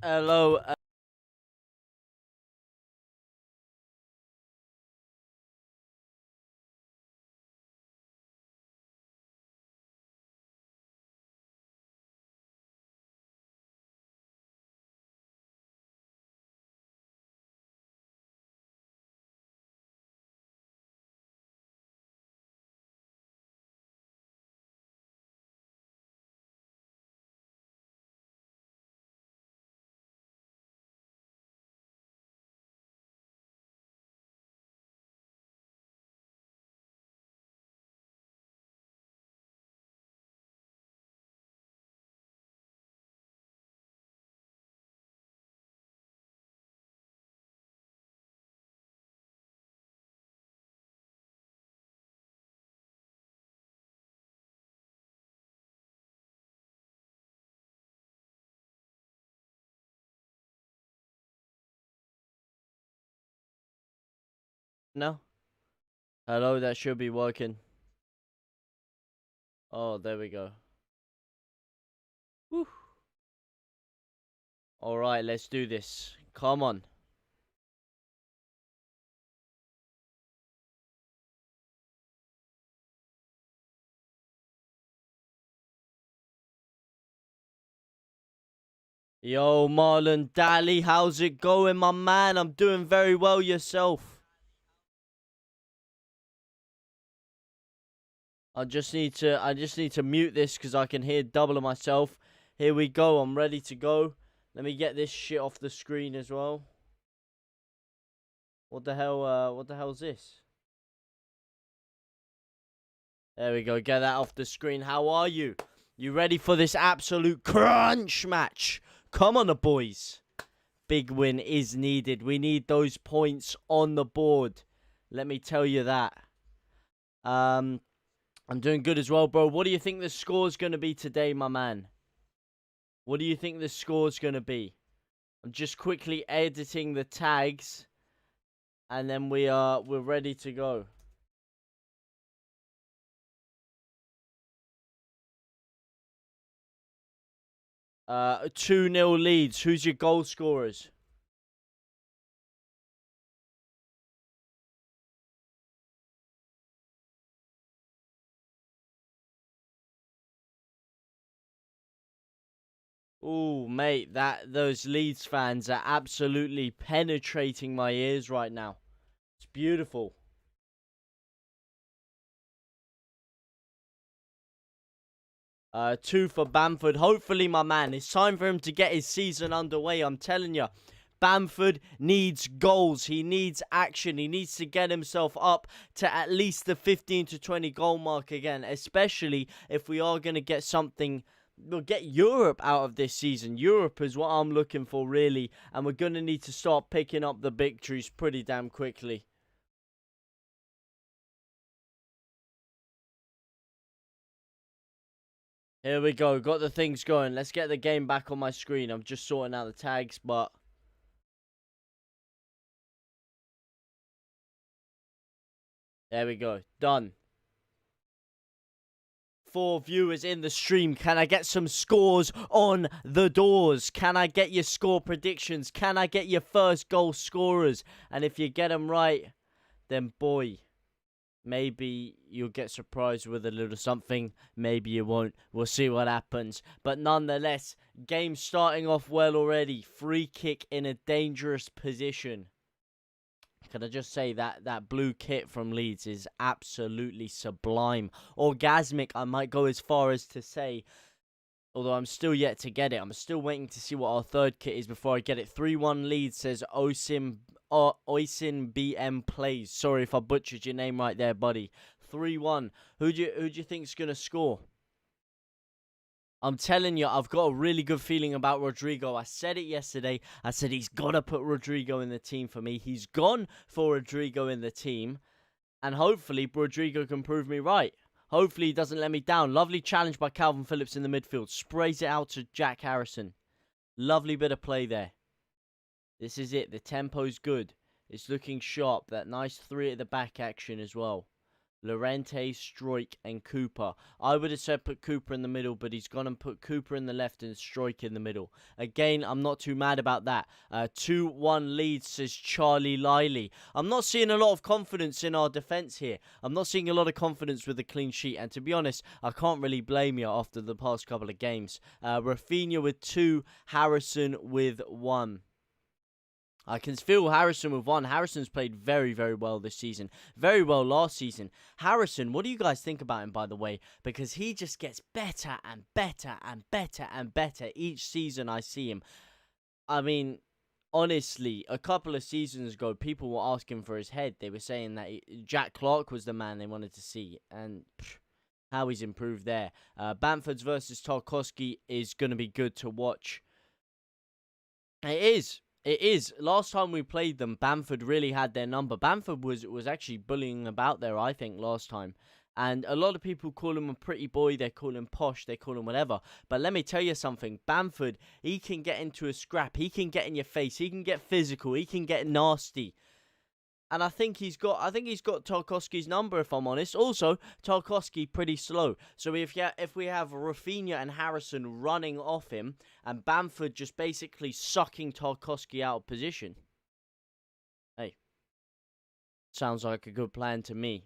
Hello. No. Hello. That should be working. Oh, there we go. Whew. All right, let's do this. Come on. Yo, Marlon Daly, how's it going, my man? I'm doing very well. Yourself? I just need to mute this because I can hear double of myself. Here we go. I'm ready to go. Let me get this shit off the screen as well. What the hell? What the hell's this? There we go. Get that off the screen. How are you? You ready for this absolute crunch match? Come on, the boys. Big win is needed. We need those points on the board. Let me tell you that. I'm doing good as well, bro. What do you think the score's going to be today, my man? What do you think the score's going to be? I'm just quickly editing the tags, and then we're ready to go. 2-0 Leeds. Who's your goal scorers? Ooh, mate, those Leeds fans are absolutely penetrating my ears right now. It's beautiful. 2 for Bamford. Hopefully, my man, it's time for him to get his season underway. I'm telling you, Bamford needs goals. He needs action. He needs to get himself up to at least the 15 to 20 goal mark again, especially if we are going to get something. We'll get Europe out of this season. Europe is what I'm looking for, really. And we're going to need to start picking up the victories pretty damn quickly. Here we go. Got the things going. Let's get the game back on my screen. I'm just sorting out the tags, but there we go. Done. 4 viewers in the stream. Can I get some scores on the doors? Can I get your score predictions? Can I get your first goal scorers? And if you get them right, then boy, maybe you'll get surprised with a little something. Maybe you won't. We'll see what happens. But nonetheless, game starting off well already. Free kick in a dangerous position. Can I just say that blue kit from Leeds is absolutely sublime. Orgasmic, I might go as far as to say. Although I'm still yet to get it. I'm still waiting to see what our third kit is before I get it. 3-1 Leeds, says Oisin BM Plays. Sorry if I butchered your name right there, buddy. 3-1. Who do you think's going to score? I'm telling you, I've got a really good feeling about Rodrigo. I said it yesterday. I said he's got to put Rodrigo in the team for me. He's gone for Rodrigo in the team. And hopefully, Rodrigo can prove me right. Hopefully, he doesn't let me down. Lovely challenge by Calvin Phillips in the midfield. Sprays it out to Jack Harrison. Lovely bit of play there. This is it. The tempo's good. It's looking sharp. That nice 3 at the back action as well. Llorente, Struijk, and Cooper. I would have said put Cooper in the middle, but he's gone and put Cooper in the left and Struijk in the middle. Again, I'm not too mad about that. 2-1 Leeds, says Charlie Liley. I'm not seeing a lot of confidence in our defence here. I'm not seeing a lot of confidence with the clean sheet. And to be honest, I can't really blame you after the past couple of games. Rafinha with 2, Harrison with 1. I can feel Harrison with 1. Harrison's played very, very well this season. Very well last season. Harrison, what do you guys think about him, by the way? Because he just gets better and better and better and better each season I see him. I mean, honestly, a couple of seasons ago, people were asking for his head. They were saying that Jack Clark was the man they wanted to see. And how he's improved there. Bamford's versus Tarkowski is going to be good to watch. It is. It is. Last time we played them, Bamford really had their number. Bamford was actually bullying about there, I think, last time. And a lot of people call him a pretty boy. They call him posh. They call him whatever. But let me tell you something. Bamford, he can get into a scrap. He can get in your face. He can get physical. He can get nasty. And I think he's got Tarkowski's number, if I'm honest. Also, Tarkowski pretty slow. So if we have Rafinha and Harrison running off him, and Bamford just basically sucking Tarkowski out of position, hey, sounds like a good plan to me.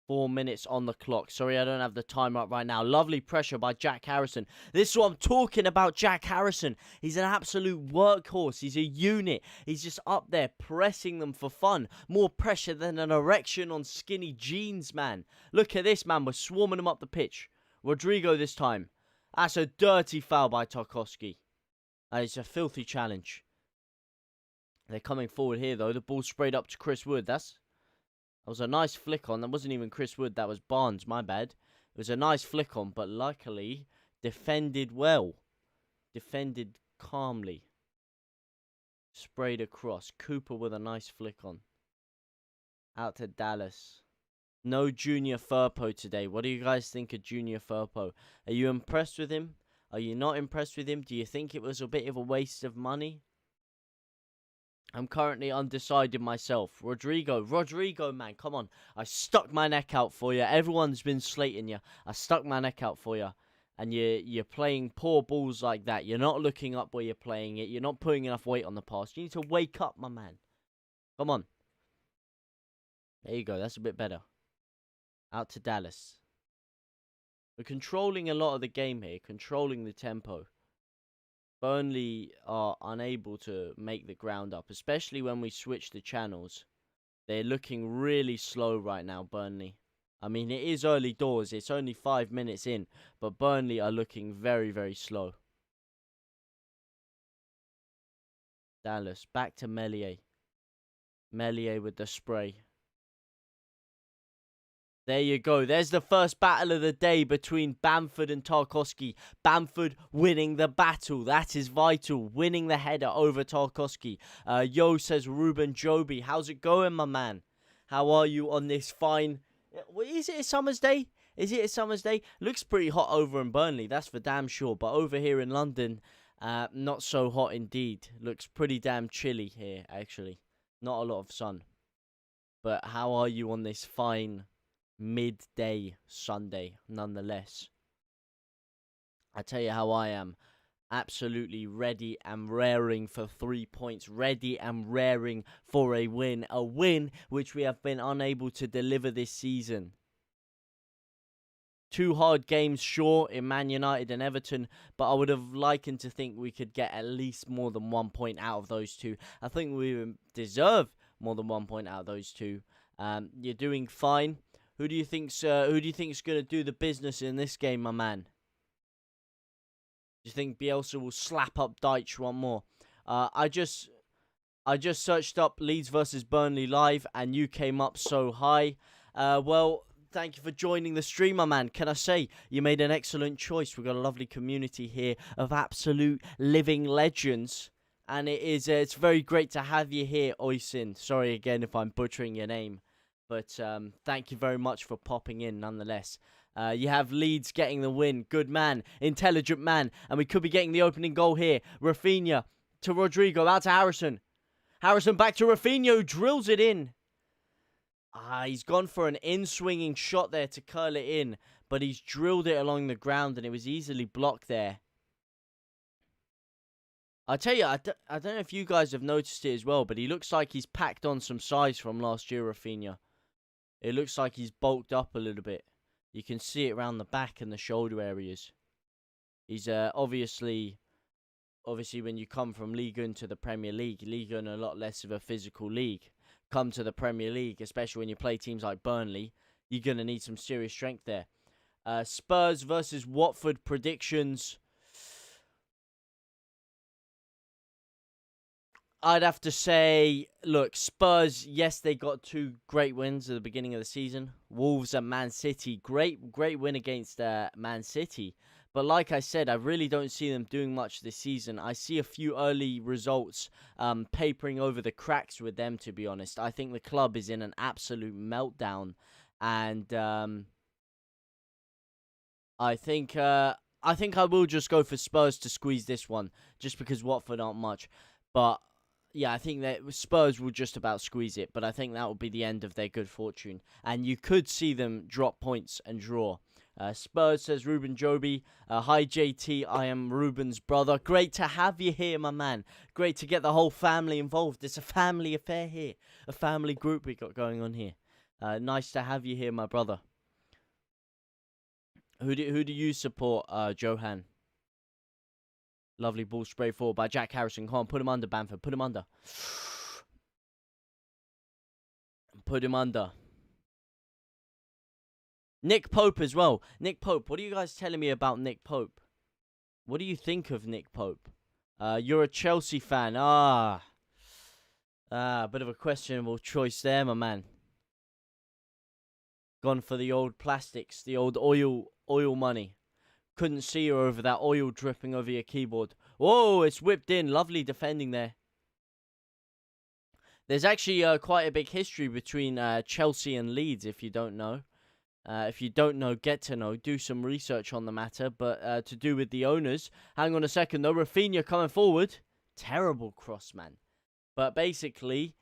4 minutes on the clock. Sorry, I don't have the timer up right now. Lovely pressure by Jack Harrison. This is what I'm talking about, Jack Harrison. He's an absolute workhorse. He's a unit. He's just up there pressing them for fun. More pressure than an erection on skinny jeans, man. Look at this, man. We're swarming them up the pitch. Rodrigo this time. That's a dirty foul by Tarkowski. It's a filthy challenge. They're coming forward here, though. The ball sprayed up to Chris Wood. That was a nice flick on. That wasn't even Chris Wood. That was Barnes. My bad. It was a nice flick on, but luckily defended well. Defended calmly. Sprayed across. Cooper with a nice flick on. Out to Dallas. No Junior Firpo today. What do you guys think of Junior Firpo? Are you impressed with him? Are you not impressed with him? Do you think it was a bit of a waste of money? I'm currently undecided myself. Rodrigo, man, come on. I stuck my neck out for you. Everyone's been slating you. I stuck my neck out for you. And you're playing poor balls like that. You're not looking up where you're playing it. You're not putting enough weight on the pass. You need to wake up, my man. Come on. There you go. That's a bit better. Out to Dallas. We're controlling a lot of the game here. Controlling the tempo. Burnley are unable to make the ground up, especially when we switch the channels. They're looking really slow right now, Burnley. I mean, it is early doors. It's only 5 minutes in, but Burnley are looking very, very slow. Dallas, back to Meslier. Meslier with the spray. There you go. There's the first battle of the day between Bamford and Tarkowski. Bamford winning the battle. That is vital. Winning the header over Tarkowski. Yo says Ruben Joby. How's it going, my man? How are you on this fine... Is it a summer's day? Is it a summer's day? Looks pretty hot over in Burnley. That's for damn sure. But over here in London, not so hot indeed. Looks pretty damn chilly here, actually. Not a lot of sun. But how are you on this fine... midday Sunday, nonetheless? I tell you how I am. Absolutely ready and raring for 3 points. Ready and raring for a win. A win which we have been unable to deliver this season. 2 hard games, sure, in Man United and Everton, but I would have likened to think we could get at least more than 1 point out of those 2. I think we deserve more than 1 point out of those 2. You're doing fine. Who do you think's going to do the business in this game, my man? Do you think Bielsa will slap up Deitch one more? I just searched up Leeds versus Burnley live, and you came up so high. Well, thank you for joining the stream, my man. Can I say you made an excellent choice? We've got a lovely community here of absolute living legends, and it's very great to have you here, Oisin. Sorry again if I'm butchering your name. But thank you very much for popping in nonetheless. You have Leeds getting the win. Good man. Intelligent man. And we could be getting the opening goal here. Rafinha to Rodrigo. Out to Harrison. Harrison back to Rafinha, who drills it in. He's gone for an in-swinging shot there to curl it in, but he's drilled it along the ground and it was easily blocked there. I tell you, I don't know if you guys have noticed it as well, but he looks like he's packed on some size from last year, Rafinha. It looks like he's bulked up a little bit. You can see it around the back and the shoulder areas. He's obviously when you come from Ligue 1 to the Premier League, Ligue 1 a lot less of a physical league. Come to the Premier League, especially when you play teams like Burnley, you're going to need some serious strength there. Spurs versus Watford predictions. I'd have to say, look, Spurs, yes, they got 2 great wins at the beginning of the season. Wolves and Man City, great win against Man City. But like I said, I really don't see them doing much this season. I see a few early results papering over the cracks with them, to be honest. I think the club is in an absolute meltdown. And I think I will just go for Spurs to squeeze this one, just because Watford aren't much. But yeah, I think that Spurs will just about squeeze it, but I think that will be the end of their good fortune. And you could see them drop points and draw. Spurs, says Ruben Joby. Hi, JT. I am Ruben's brother. Great to have you here, my man. Great to get the whole family involved. It's a family affair here. A family group we got going on here. Nice to have you here, my brother. Who do you support, Johan? Lovely ball spray forward by Jack Harrison. Come on, put him under, Bamford. Put him under. Put him under. Nick Pope as well. Nick Pope, what are you guys telling me about Nick Pope? What do you think of Nick Pope? You're a Chelsea fan. Bit of a questionable choice there, my man. Gone for the old plastics, the old oil money. Couldn't see you over that oil dripping over your keyboard. Whoa, it's whipped in. Lovely defending there. There's actually quite a big history between Chelsea and Leeds, if you don't know. If you don't know, get to know. Do some research on the matter. But to do with the owners. Hang on a second, though. Rafinha coming forward. Terrible cross, man. But basically,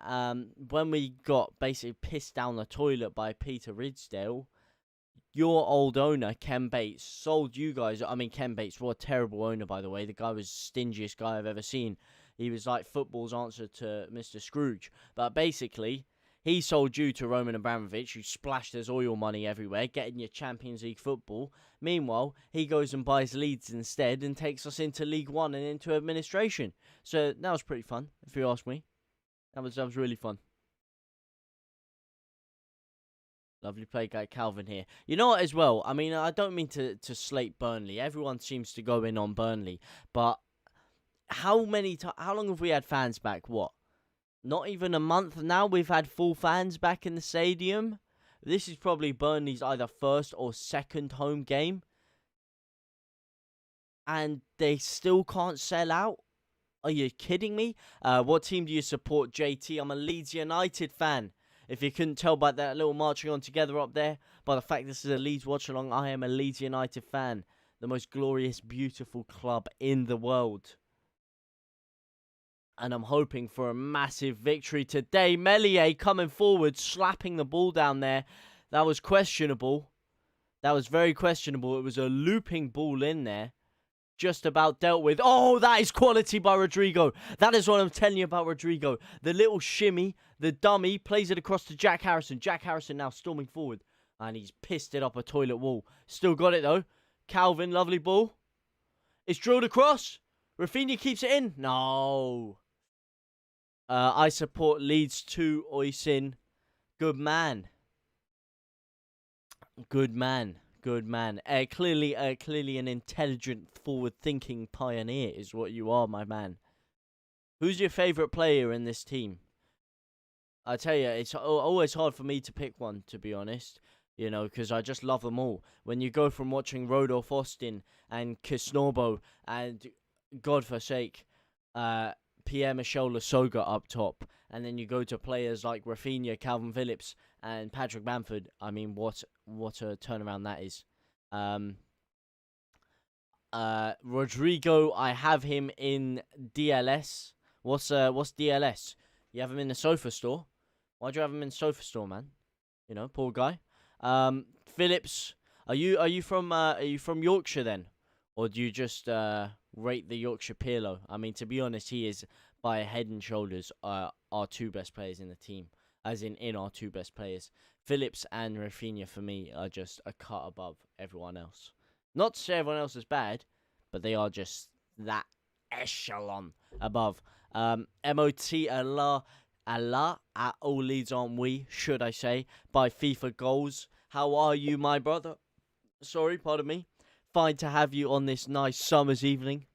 when we got basically pissed down the toilet by Peter Ridsdale, your old owner, Ken Bates, sold you guys. I mean, Ken Bates, what a terrible owner, by the way. The guy was the stingiest guy I've ever seen. He was like football's answer to Mr. Scrooge. But basically, he sold you to Roman Abramovich, who splashed his oil money everywhere, getting your Champions League football. Meanwhile, he goes and buys Leeds instead and takes us into League One and into administration. So that was pretty fun, if you ask me. That was really fun. Lovely play guy Calvin here. You know what as well? I mean, I don't mean to slate Burnley. Everyone seems to go in on Burnley. But how long have we had fans back? What? Not even a month now we've had full fans back in the stadium. This is probably Burnley's either first or second home game. And they still can't sell out? Are you kidding me? What team do you support, JT? I'm a Leeds United fan. If you couldn't tell by that little marching on together up there, by the fact this is a Leeds watch-along, I am a Leeds United fan. The most glorious, beautiful club in the world. And I'm hoping for a massive victory today. Meslier coming forward, slapping the ball down there. That was questionable. That was very questionable. It was a looping ball in there. Just about dealt with. Oh, that is quality by Rodrigo. That is what I'm telling you about Rodrigo. The little shimmy, the dummy, plays it across to Jack Harrison. Jack Harrison now storming forward. And he's pissed it up a toilet wall. Still got it, though. Calvin, lovely ball. It's drilled across. Rafinha keeps it in. No. I support Leeds 2, Oisin. Good man. Good man. Good man. Clearly an intelligent, forward-thinking pioneer is what you are, my man. Who's your favourite player in this team? I tell you, it's always hard for me to pick one, to be honest. You know, because I just love them all. When you go from watching Rodolph Austin and Kisnorbo and, God forsake, Pierre-Michel Lasogga up top, and then you go to players like Rafinha, Calvin Phillips, and Patrick Bamford. I mean, what a turnaround that is. Rodrigo, I have him in DLS. What's DLS? You have him in the sofa store. Why'd you have him in Sofa Store, man? You know, poor guy. Phillips, are you from Yorkshire then, or do you just rate the Yorkshire Pirlo? I mean, to be honest, he is by a head and shoulders our two best players in the team, as in our two best players. Phillips and Rafinha for me are just a cut above everyone else. Not to say everyone else is bad, but they are just that echelon above. MOT Allah at all Leeds aren't we, should I say, by FIFA goals. How are you, my brother? Sorry, pardon me. Fine to have you on this nice summer's evening.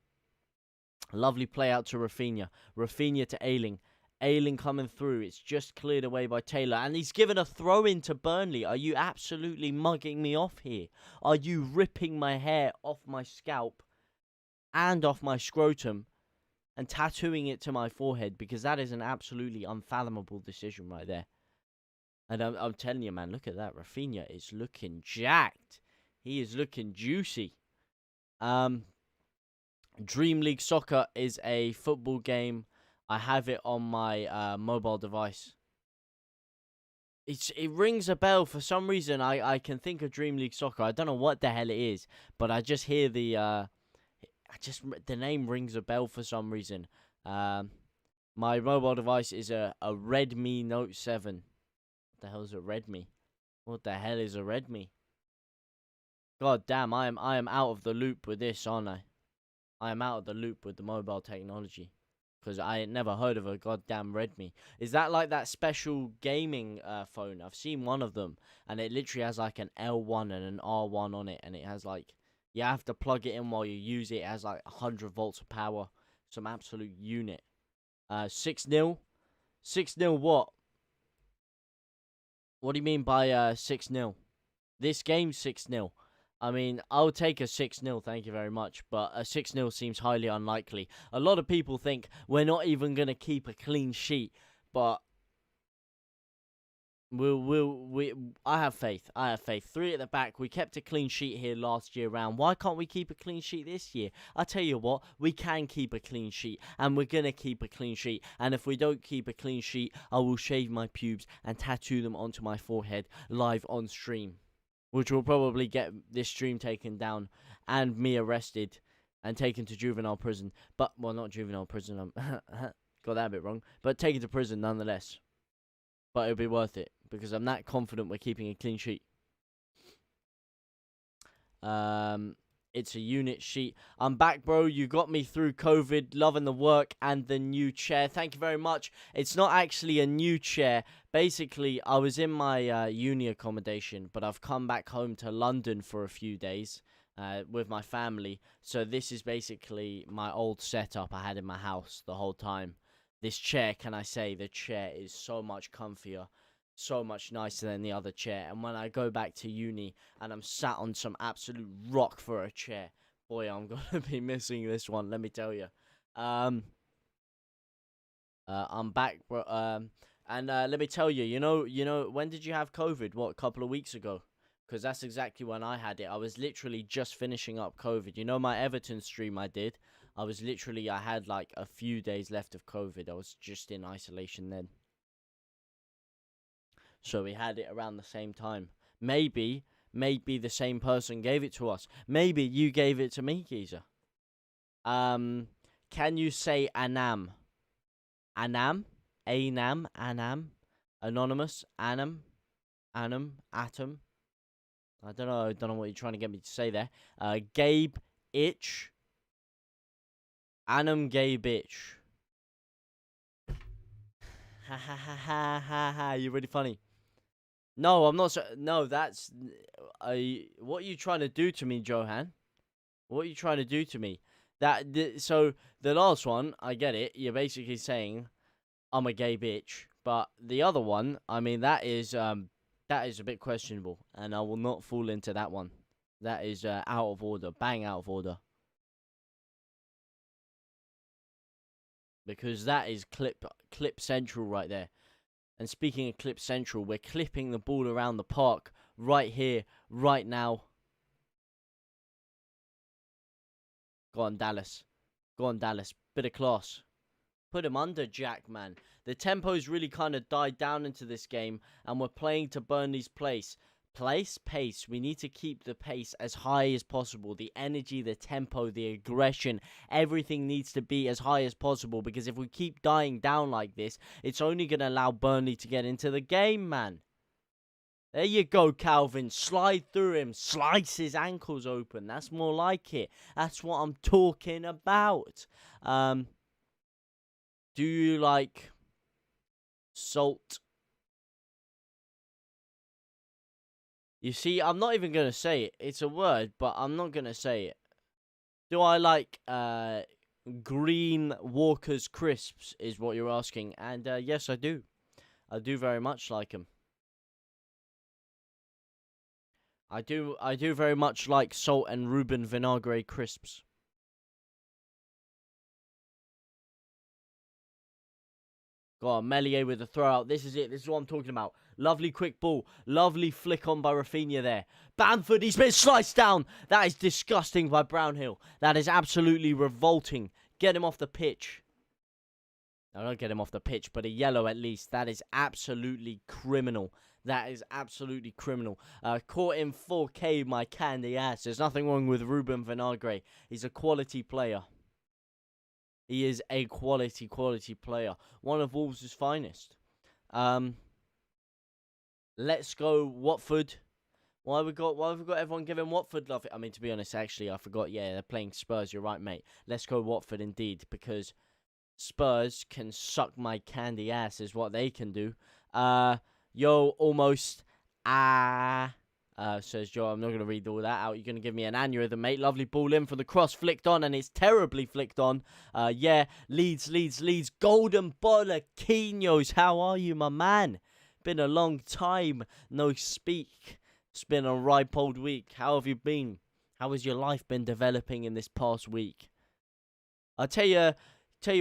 Lovely play out to Rafinha. Rafinha to Ayling. Ayling coming through. It's just cleared away by Taylor. And he's given a throw in to Burnley. Are you absolutely mugging me off here? Are you ripping my hair off my scalp and off my scrotum and tattooing it to my forehead? Because that is an absolutely unfathomable decision right there. And I'm telling you, man, look at that. Rafinha is looking jacked. He is looking juicy. Dream League Soccer is a football game. I have it on my mobile device. It rings a bell for some reason. I can think of Dream League Soccer. I don't know what the hell it is, but I just hear the name rings a bell for some reason. My mobile device is a Redmi Note 7. What the hell is a Redmi? What the hell is a Redmi? God damn, I am out of the loop with this, aren't I? I am out of the loop with the mobile technology. Because I had never heard of a goddamn Redmi. Is that like that special gaming phone? I've seen one of them. And it literally has like an L1 and an R1 on it. And it has like, you have to plug it in while you use it. It has like 100 volts of power. Some absolute unit. 6-0. 6-0 what? What do you mean by 6-0? This game's 6-0. I mean, I'll take a 6-0, thank you very much, but a 6-0 seems highly unlikely. A lot of people think we're not even going to keep a clean sheet, but I have faith. I have faith. 3 at the back. We kept a clean sheet here last year round. Why can't we keep a clean sheet this year? I tell you what, we can keep a clean sheet, and we're going to keep a clean sheet. And if we don't keep a clean sheet, I will shave my pubes and tattoo them onto my forehead live on stream, which will probably get this stream taken down and me arrested and taken to juvenile prison. But, well, not juvenile prison. Got that a bit wrong. But taken to prison nonetheless. But it'll be worth it because I'm that confident we're keeping a clean sheet. It's a unit sheet. I'm back, bro. You got me through COVID. Loving the work and the new chair. Thank you very much. It's not actually a new chair. Basically, I was in my uni accommodation, but I've come back home to London for a few days with my family. So this is basically my old setup I had in my house the whole time. This chair, can I say, the chair is so much comfier, so much nicer than the other chair. And when I go back to uni and I'm sat on some absolute rock for a chair, boy, I'm gonna be missing this one, let me tell you. I'm back, bro. And let me tell you, you know, when did you have COVID? What, a couple of weeks ago? Because that's exactly when I had it. I was literally just finishing up COVID. You know my Everton stream I did? I had like a few days left of COVID. I was just in isolation then. So we had it around the same time. Maybe the same person gave it to us. Maybe you gave it to me, geezer. Can you say Anam? Anam? Anam? Anam? Anonymous? Anam? Anam? Atom? I don't know what you're trying to get me to say there. Gabe Itch. Anam Gabe Itch. Ha ha ha ha ha ha. You're really funny. No, I'm not. No, that's. What are you trying to do to me, Johan? What are you trying to do to me? So the last one, I get it. You're basically saying I'm a gay bitch, but the other one, I mean, that is a bit questionable, and I will not fall into that one. That is out of order, bang out of order. Because that is clip central right there. And speaking of clip central, we're clipping the ball around the park right here, right now. Go on, Dallas. Go on, Dallas. Bit of class. Put him under, Jack, man. The tempo's really kind of died down into this game, and we're playing to Burnley's pace. We need to keep the pace as high as possible. The energy, the tempo, the aggression, everything needs to be as high as possible, because if we keep dying down like this, it's only going to allow Burnley to get into the game, man. There you go, Calvin. Slide through him. Slice his ankles open. That's more like it. That's what I'm talking about. Do you like salt? You see, I'm not even going to say it. It's a word, but I'm not going to say it. Do I like green Walker's crisps is what you're asking. And yes, I do. I do very much like them. I do very much like salt and Reuben vinagre crisps. Got Melier with the throw out. This is it. This is what I'm talking about. Lovely quick ball. Lovely flick on by Rafinha there. Bamford, he's been sliced down. That is disgusting by Brownhill. That is absolutely revolting. Get him off the pitch. I don't get him off the pitch, but a yellow at least. That is absolutely criminal. That is absolutely criminal. Caught in 4K, my candy ass. There's nothing wrong with Reuben Vinagre. He's a quality player. He is a quality player. One of Wolves' finest. Let's go Watford. Why have we got everyone giving Watford love? I mean, to be honest, actually, I forgot. Yeah, they're playing Spurs. You're right, mate. Let's go Watford indeed, because Spurs can suck my candy ass is what they can do. Yo, almost. Says Joe, I'm not going to read all that out. You're going to give me an aneurysm, mate. Lovely ball in for the cross. Flicked on, and it's terribly flicked on. Yeah, Leeds. Golden Bollequinos. How are you, my man? Been a long time. No speak. It's been a ripe old week. How have you been? How has your life been developing in this past week? I'll tell you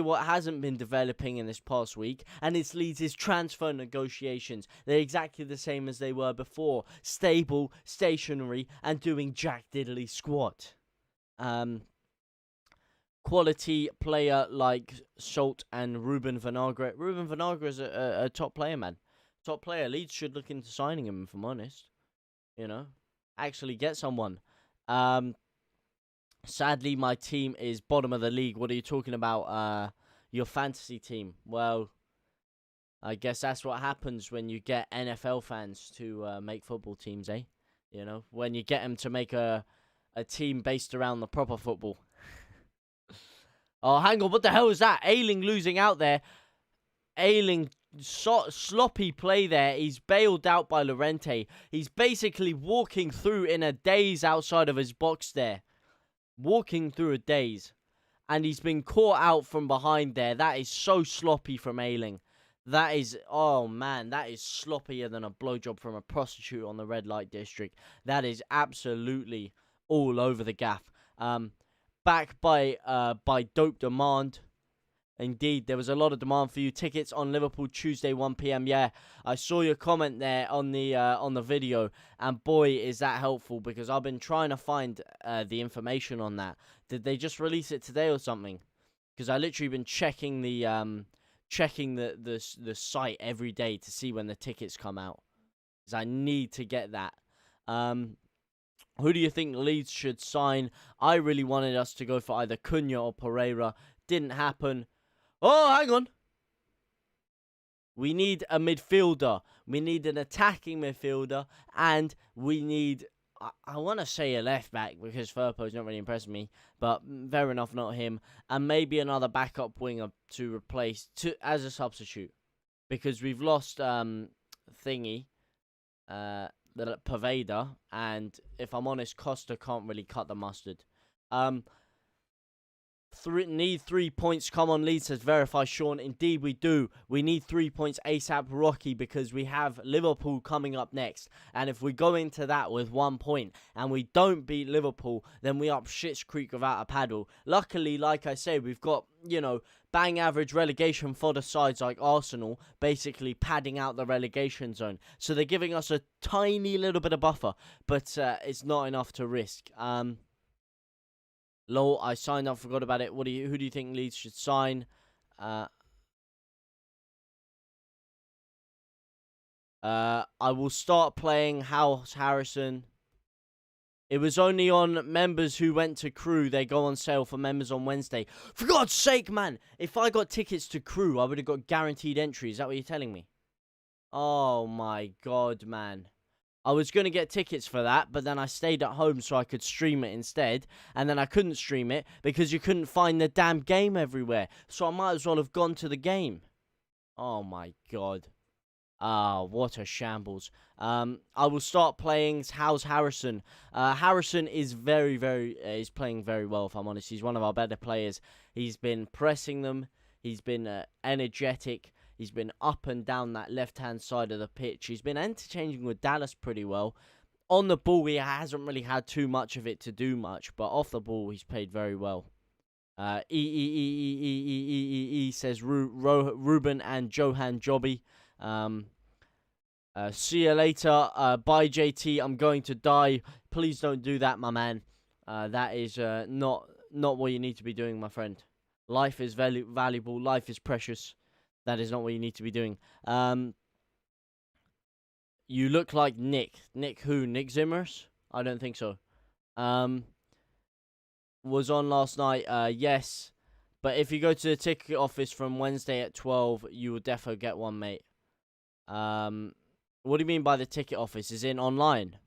what hasn't been developing in this past week, and it's Leeds' transfer negotiations. They're exactly the same as they were before. Stable, stationary, and doing jack diddly squat. Quality player like Salt and Reuben Vinagre. Reuben Vinagre is a top player, man. Top player. Leeds should look into signing him, if I'm honest. You know? Actually get someone. Sadly, my team is bottom of the league. What are you talking about? Your fantasy team. Well, I guess that's what happens when you get NFL fans to make football teams, eh? You know, when you get them to make a team based around the proper football. Oh, hang on. What the hell is that? Ayling losing out there. Ayling, sloppy play there. He's bailed out by Llorente. He's basically walking through in a daze outside of his box there. Walking through a daze, and he's been caught out from behind there. That is so sloppy from Ayling. That is, oh man, that is sloppier than a blowjob from a prostitute on the red light district. That is absolutely all over the gaff. Back by dope demand. Indeed, there was a lot of demand for you. Tickets on Liverpool Tuesday 1 p.m. Yeah, I saw your comment there on the video, and boy, is that helpful, because I've been trying to find the information on that. Did they just release it today or something? Because I literally been checking the site every day to see when the tickets come out, because I need to get that. Who do you think Leeds should sign? I really wanted us to go for either Cunha or Pereira. Didn't happen. Oh, hang on. We need a midfielder. We need an attacking midfielder. And we need, I want to say a left back, because Firpo's not really impressing me. But fair enough, not him. And maybe another backup winger to replace as a substitute. Because we've lost Thingy, the Paveda. And if I'm honest, Costa can't really cut the mustard. Need 3 points. Come on, Leeds, says Verify Sean. Indeed, we do. We need 3 points ASAP, Rocky, because we have Liverpool coming up next. And if we go into that with 1 point and we don't beat Liverpool, then we up shit's creek without a paddle. Luckily, like I say, we've got, you know, bang average relegation for the sides like Arsenal, basically padding out the relegation zone. So they're giving us a tiny little bit of buffer, but it's not enough to risk. Lol, I signed up, forgot about it. Who do you think Leeds should sign? I will start playing House Harrison. It was only on members who went to Crew. They go on sale for members on Wednesday. For God's sake, man! If I got tickets to Crew, I would have got guaranteed entry. Is that what you're telling me? Oh my God, man. I was going to get tickets for that, but then I stayed at home so I could stream it instead. And then I couldn't stream it because you couldn't find the damn game everywhere. So I might as well have gone to the game. Oh my God. Ah, what a shambles. I will start playing How's Harrison. Harrison is is playing very well, if I'm honest. He's one of our better players. He's been pressing them. He's been energetic. He's been up and down that left-hand side of the pitch. He's been interchanging with Dallas pretty well. On the ball, he hasn't really had too much of it to do much, but off the ball, he's played very well. Says Ruben and Johan Jobby. See you later. Bye, JT. I'm going to die. Please don't do that, my man. That is not what you need to be doing, my friend. Life is valuable. Life is precious. That is not what you need to be doing. You look like Nick. Nick who? Nick Zimmers? I don't think so. Was on last night. Yes. But if you go to the ticket office from Wednesday at 12, you will defo get one, mate. What do you mean by the ticket office? Is it online?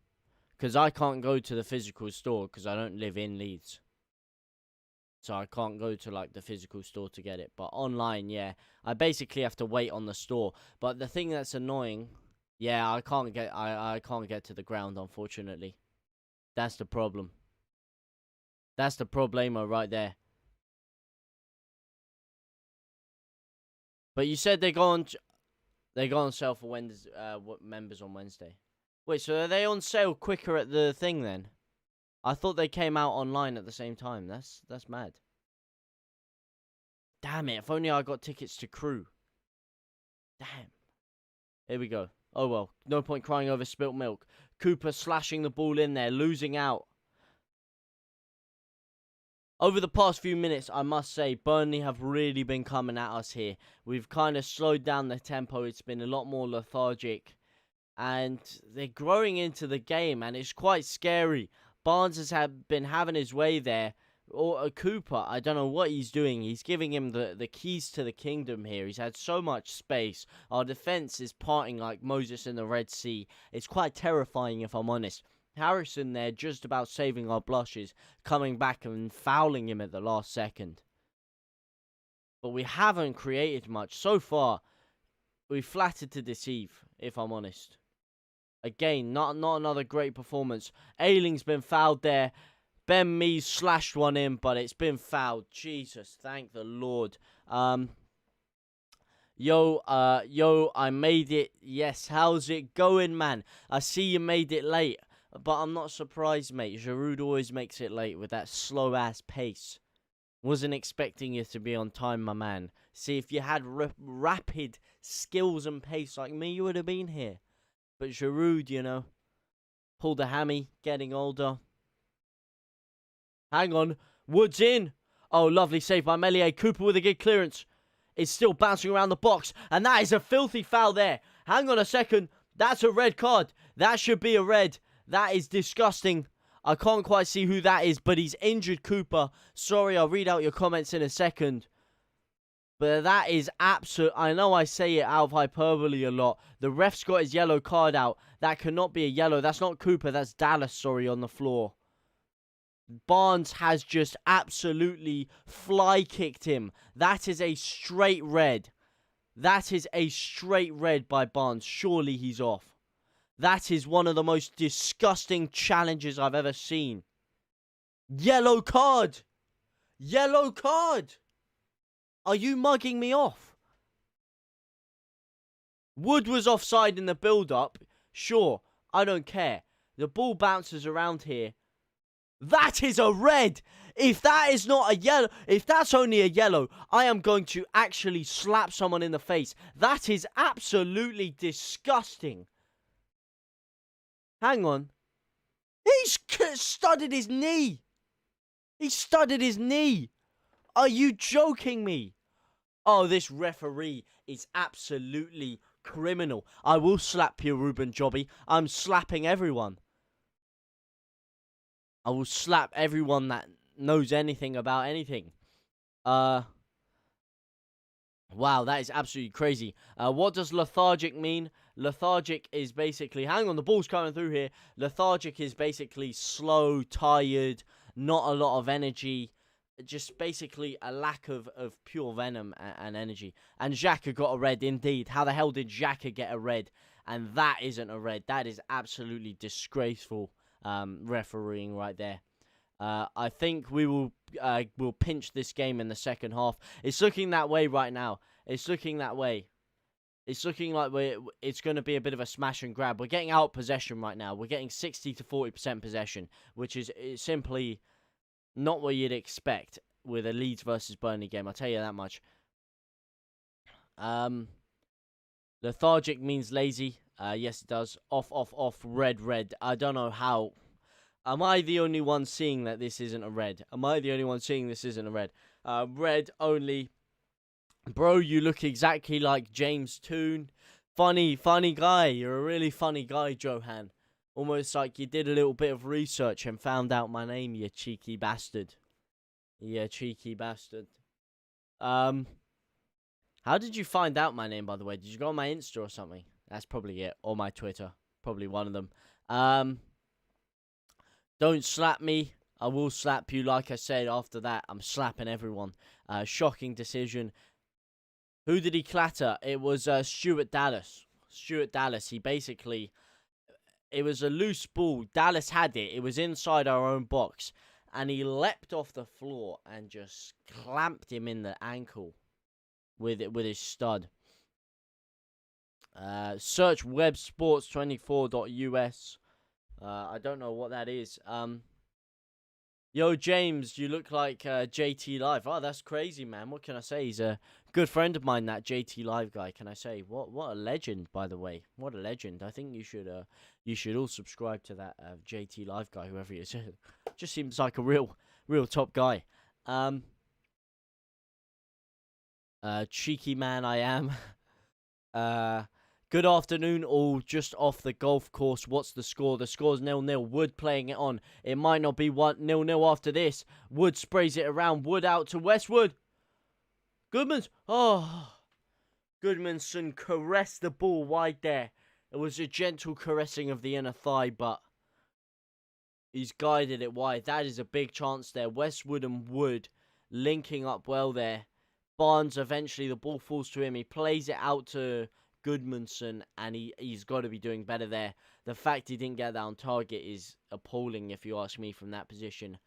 Because I can't go to the physical store because I don't live in Leeds. So I can't go to like the physical store to get it. But online, yeah. I basically have to wait on the store. But the thing that's annoying, yeah, I can't get to the ground, unfortunately. That's the problem. That's the problemo right there. But you said they go on sale for Wednesday, members on Wednesday. Wait, so are they on sale quicker at the thing then? I thought they came out online at the same time. That's mad. Damn it, if only I got tickets to Crew. Damn. Here we go. Oh well, no point crying over spilt milk. Cooper slashing the ball in there, losing out. Over the past few minutes, I must say, Burnley have really been coming at us here. We've kind of slowed down the tempo. It's been a lot more lethargic. And they're growing into the game, and it's quite scary. Barnes has been having his way there. Or Cooper, I don't know what he's doing. He's giving him the keys to the kingdom here. He's had so much space. Our defense is parting like Moses in the Red Sea. It's quite terrifying, if I'm honest. Harrison there just about saving our blushes, coming back and fouling him at the last second. But we haven't created much. So far, we flattered to deceive, if I'm honest. Again, not another great performance. Ayling's been fouled there. Ben Mees slashed one in, but it's been fouled. Jesus, thank the Lord. Yo, I made it. Yes, how's it going, man? I see you made it late, but I'm not surprised, mate. Giroud always makes it late with that slow-ass pace. Wasn't expecting you to be on time, my man. See, if you had rapid skills and pace like me, you would have been here. But Giroud, you know, pulled a hammy, getting older. Hang on. Woods in. Oh, lovely save by Melier. Cooper with a good clearance. It's still bouncing around the box. And that is a filthy foul there. Hang on a second. That's a red card. That should be a red. That is disgusting. I can't quite see who that is, but he's injured Cooper. Sorry, I'll read out your comments in a second. But that is absolute. I know I say it out of hyperbole a lot. The ref's got his yellow card out. That cannot be a yellow. That's not Cooper. That's Dallas, sorry, on the floor. Barnes has just absolutely fly-kicked him. That is a straight red. That is a straight red by Barnes. Surely he's off. That is one of the most disgusting challenges I've ever seen. Yellow card! Yellow card! Are you mugging me off? Wood was offside in the build-up. Sure, I don't care. The ball bounces around here. That is a red! If that is not a yellow, if that's only a yellow, I am going to actually slap someone in the face. That is absolutely disgusting. Hang on. He's studded his knee. He studded his knee. Are you joking me? Oh, this referee is absolutely criminal. I will slap you, Ruben Jobby. I'm slapping everyone. I will slap everyone that knows anything about anything. Wow, that is absolutely crazy. What does lethargic mean? Lethargic is basically, hang on, the ball's coming through here. Lethargic is basically slow, tired, not a lot of energy. Just basically a lack of pure venom and energy. And Xhaka got a red indeed. How the hell did Xhaka get a red? And that isn't a red. That is absolutely disgraceful refereeing right there. I think we'll pinch this game in the second half. It's looking that way right now. It's looking that way. It's looking like it's going to be a bit of a smash and grab. We're getting out possession right now. We're getting 60 to 40% possession, which is simply not what you'd expect with a Leeds versus Burnley game. I'll tell you that much. Lethargic means lazy. Yes, it does. Off. Red. I don't know how. Am I the only one seeing that this isn't a red? Am I the only one seeing this isn't a red? Red only. Bro, you look exactly like James Toon. Funny guy. You're a really funny guy, Johan. Almost like you did a little bit of research and found out my name, you cheeky bastard. You cheeky bastard. How did you find out my name, by the way? Did you go on my Insta or something? That's probably it. Or my Twitter. Probably one of them. Don't slap me. I will slap you. Like I said, after that, I'm slapping everyone. Shocking decision. Who did he clatter? It was Stuart Dallas. Stuart Dallas, he basically... It was a loose ball. Dallas had it. It was inside our own box. And he leapt off the floor and just clamped him in the ankle with his stud. Search websports24.us. I don't know what that is. Yo, James, you look like JTLive. Oh, that's crazy, man. What can I say? He's a good friend of mine, that JTLive guy. Can I say? What a legend, by the way. What a legend. I think you should all subscribe to that JTLive guy, whoever he is. Just seems like a real top guy. Cheeky man I am. Good afternoon, all. Just off the golf course. What's the score? The score's 0-0. Wood playing it on. It might not be 0-0 after this. Wood sprays it around. Wood out to Westwood. Goodmans. Oh. Goodmanson caressed the ball wide there. It was a gentle caressing of the inner thigh, but he's guided it wide. That is a big chance there. Westwood and Wood linking up well there. Barnes, eventually the ball falls to him. He plays it out to Goodmanson, and he's got to be doing better there. The fact he didn't get that on target is appalling, if you ask me, from that position.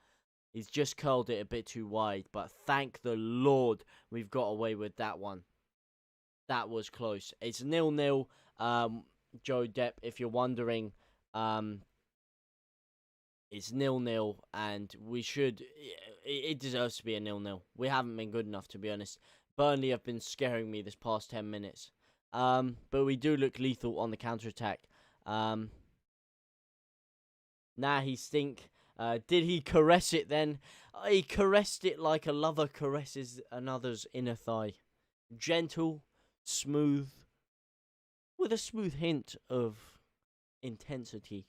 He's just curled it a bit too wide, but thank the Lord we've got away with that one. That was close. It's 0-0, Joe Depp, if you're wondering. It's 0-0, and we should... It deserves to be a 0-0. We haven't been good enough, to be honest. Burnley have been scaring me this past 10 minutes. But we do look lethal on the counter-attack. Nah, he stink. Did he caress it then? He caressed it like a lover caresses another's inner thigh. Gentle, smooth, with a smooth hint of intensity.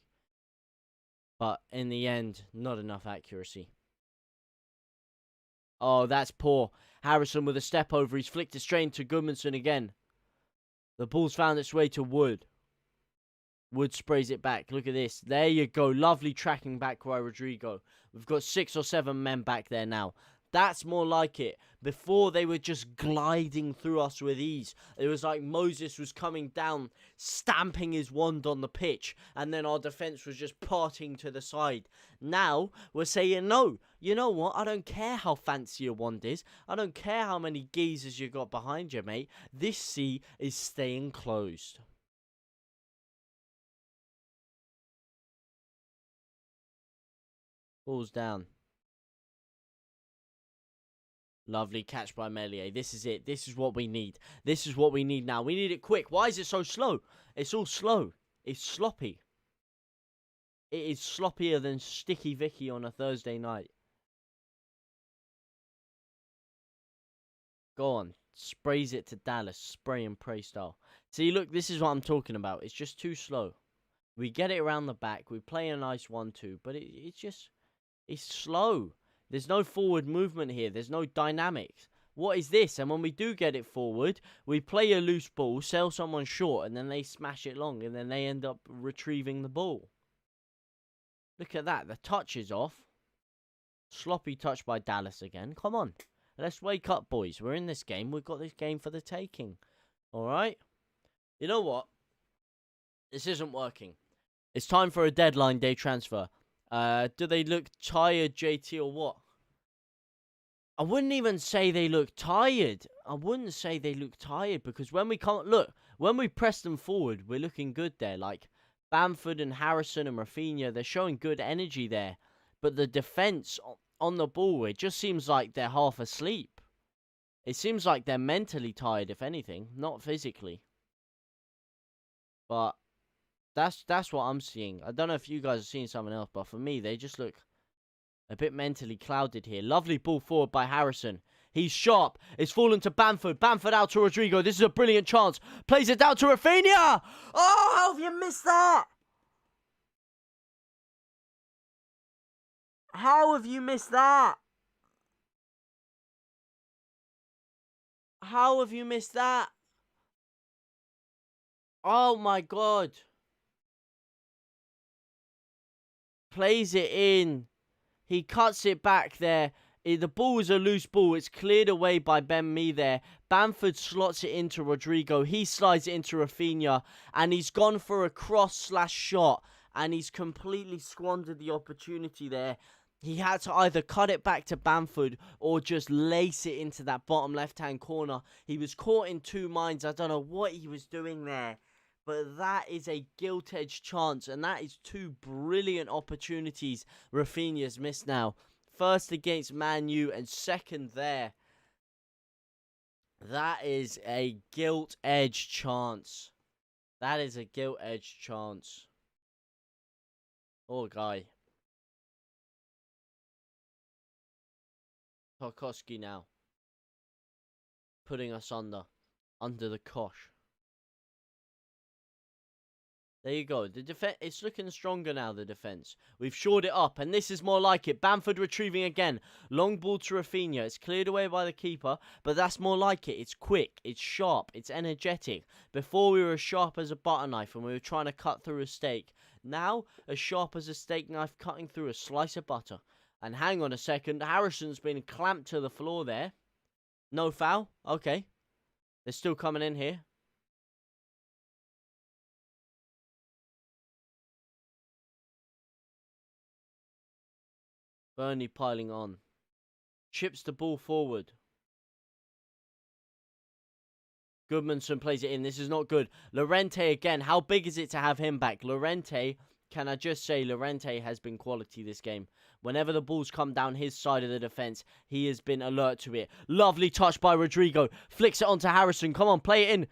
But in the end, not enough accuracy. Oh, that's poor. Harrison with a step over. He's flicked it straight into Goodmanson again. The ball's found its way to Wood. Wood sprays it back. Look at this. There you go. Lovely tracking back by Rodrigo. We've got 6 or 7 men back there now. That's more like it. Before, they were just gliding through us with ease. It was like Moses was coming down, stamping his wand on the pitch, and then our defence was just parting to the side. Now, we're saying, no, you know what? I don't care how fancy your wand is. I don't care how many geezers you got behind you, mate. This sea is staying closed. Ball's down. Lovely catch by Meslier. This is it. This is what we need. This is what we need now. We need it quick. Why is it so slow? It's all slow. It's sloppy. It is sloppier than Sticky Vicky on a Thursday night. Go on. Sprays it to Dallas. Spray and pray style. See, look, this is what I'm talking about. It's just too slow. We get it around the back. We play a nice 1-2, but it's slow. There's no forward movement here. There's no dynamics. What is this? And when we do get it forward, we play a loose ball, sell someone short, and then they smash it long, and then they end up retrieving the ball. Look at that. The touch is off. Sloppy touch by Dallas again. Come on. Let's wake up, boys. We're in this game. We've got this game for the taking. All right? You know what? This isn't working. It's time for a deadline day transfer. Do they look tired, JT, or what? I wouldn't even say they look tired. I wouldn't say they look tired because when we come, look, when we press them forward, we're looking good there. Like Bamford and Harrison and Rafinha, they're showing good energy there. But the defense on the ball, it just seems like they're half asleep. It seems like they're mentally tired, if anything, not physically. But that's what I'm seeing. I don't know if you guys are seeing something else, but for me, they just look a bit mentally clouded here. Lovely ball forward by Harrison. He's sharp. It's fallen to Bamford. Bamford out to Rodrigo. This is a brilliant chance. Plays it down to Rafinha. Oh, how have you missed that? How have you missed that? How have you missed that? Oh my God. Plays it in. He cuts it back there. The ball is a loose ball. It's cleared away by Ben Mee there. Bamford slots it into Rodrigo. He slides it into Rafinha. And he's gone for a cross/shot. And he's completely squandered the opportunity there. He had to either cut it back to Bamford or just lace it into that bottom left-hand corner. He was caught in two minds. I don't know what he was doing there. But that is a gilt-edged chance. And that is two brilliant opportunities Rafinha's missed now. First against Man U and second there. That is a gilt-edged chance. That is a gilt-edged chance. Oh, guy. Tarkowski now. Putting us under the cosh. There you go. The defense, it's looking stronger now, the defense. We've shored it up, and this is more like it. Bamford retrieving again. Long ball to Rafinha. It's cleared away by the keeper, but that's more like it. It's quick. It's sharp. It's energetic. Before, we were as sharp as a butter knife, and we were trying to cut through a steak. Now, as sharp as a steak knife cutting through a slice of butter. And hang on a second. Harrison's been clamped to the floor there. No foul? Okay. They're still coming in here. Burnley piling on. Chips the ball forward. Goodmanson plays it in. This is not good. Llorente again. How big is it to have him back? Llorente, can I just say, Llorente has been quality this game. Whenever the ball's come down his side of the defence, he has been alert to it. Lovely touch by Rodrigo. Flicks it onto Harrison. Come on, play it in.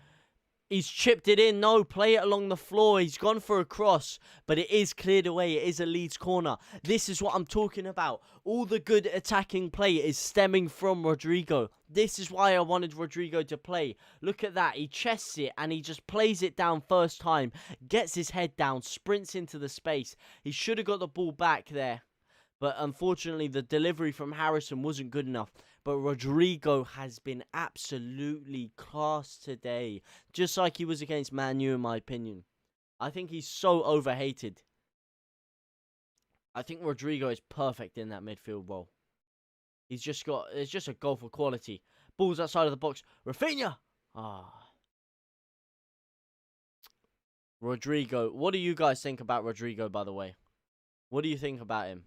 He's chipped it in. No, play it along the floor. He's gone for a cross, but it is cleared away. It is a Leeds corner. This is what I'm talking about. All the good attacking play is stemming from Rodrigo. This is why I wanted Rodrigo to play. Look at that. He chests it and he just plays it down first time. Gets his head down, sprints into the space. He should have got the ball back there. But unfortunately, the delivery from Harrison wasn't good enough. But Rodrigo has been absolutely class today. Just like he was against Man U, in my opinion. I think he's so overhated. I think Rodrigo is perfect in that midfield role. He's just got... It's just a goal for quality. Ball's outside of the box. Rafinha! Rodrigo. What do you guys think about Rodrigo, by the way? What do you think about him?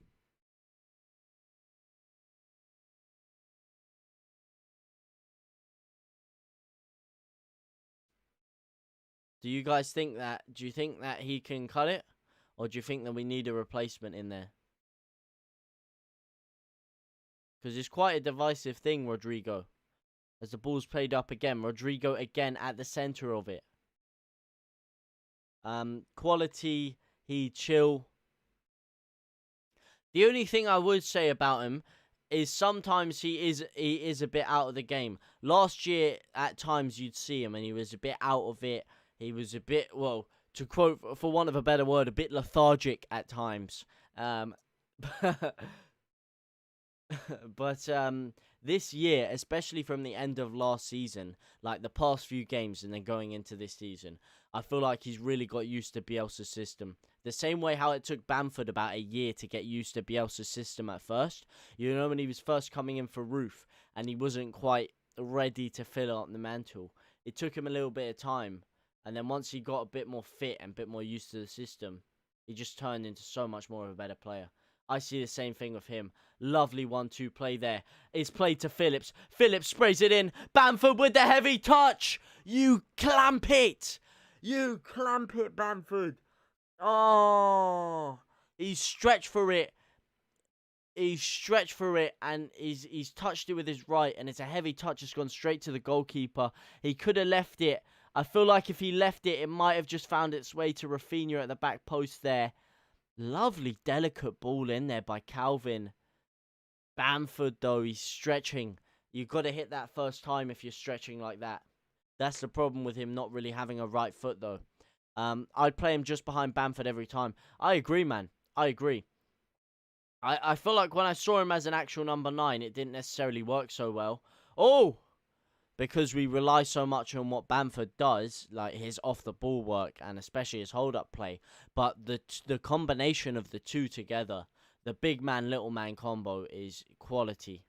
Do you guys think that... Do you think that he can cut it? Or do you think that we need a replacement in there? Because it's quite a divisive thing, Rodrigo. As the ball's played up again. Rodrigo again at the centre of it. Quality, he chill. The only thing I would say about him is sometimes he is a bit out of the game. Last year, at times, you'd see him and he was a bit out of it. he was a bit, well, to quote, for want of a better word, a bit lethargic at times. But this year, especially from the end of last season, like the past few games and then going into this season, I feel like he's really got used to Bielsa's system. The same way how it took Bamford about a year to get used to Bielsa's system at first. You know, when he was first coming in for Roof and he wasn't quite ready to fill up the mantle. It took him a little bit of time. And then once he got a bit more fit and a bit more used to the system, he just turned into so much more of a better player. I see the same thing with him. Lovely 1-2 play there. It's played to Phillips. Phillips sprays it in. Bamford with the heavy touch. You clamp it. You clamp it, Bamford. Oh. He's stretched for it. He's stretched for it and he's touched it with his right. And it's a heavy touch. It's gone straight to the goalkeeper. He could have left it. I feel like if he left it, it might have just found its way to Rafinha at the back post there. Lovely, delicate ball in there by Calvin. Bamford, though, he's stretching. You've got to hit that first time if you're stretching like that. That's the problem with him not really having a right foot, though. I'd play him just behind Bamford every time. I agree, man. I agree. I feel like when I saw him as an actual number 9, it didn't necessarily work so well. Oh! Because we rely so much on what Bamford does, like his off-the-ball work and especially his hold-up play. But the combination of the two together, the big man, little man combo is quality.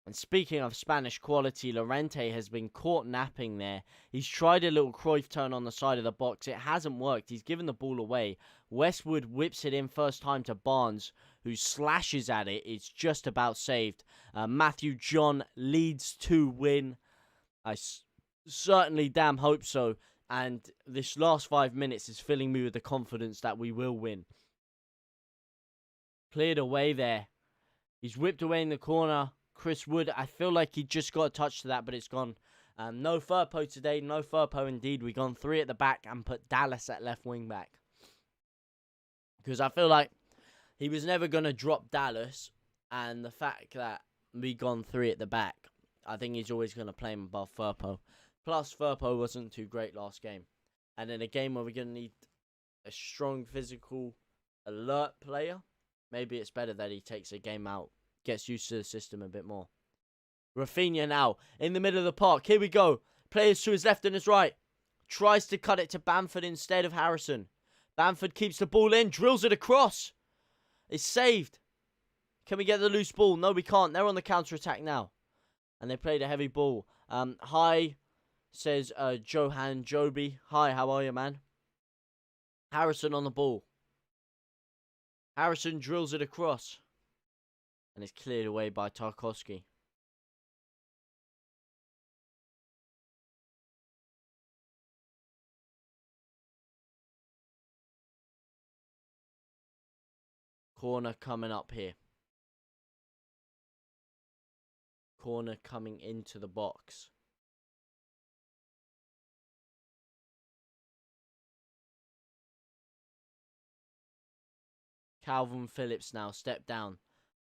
And speaking of Spanish quality, Llorente has been caught napping there. He's tried a little Cruyff turn on the side of the box. It hasn't worked. He's given the ball away. Westwood whips it in first time to Barnes, who slashes at it. It's just about saved. Matthew John Leeds to win. I certainly damn hope so. And this last 5 minutes is filling me with the confidence that we will win. Cleared away there. He's whipped away in the corner. Chris Wood, I feel like he just got a touch to that, but it's gone. No Firpo today. No Firpo indeed. We've gone 3 at the back and put Dallas at left wing back. Because I feel like he was never going to drop Dallas. And the fact that we gone 3 at the back, I think he's always going to play him above Firpo. Plus, Firpo wasn't too great last game. And in a game where we're going to need a strong, physical, alert player, maybe it's better that he takes a game out. Gets used to the system a bit more. Rafinha now in the middle of the park. Here we go. Players to his left and his right. Tries to cut it to Bamford instead of Harrison. Bamford keeps the ball in. Drills it across. It's saved. Can we get the loose ball? No, we can't. They're on the counter-attack now. And they played a heavy ball. Hi, says Johan Joby. Hi, how are you, man? Harrison on the ball. Harrison drills it across. And it's cleared away by Tarkowski. Corner coming up here. Corner coming into the box. Calvin Phillips now stepped down.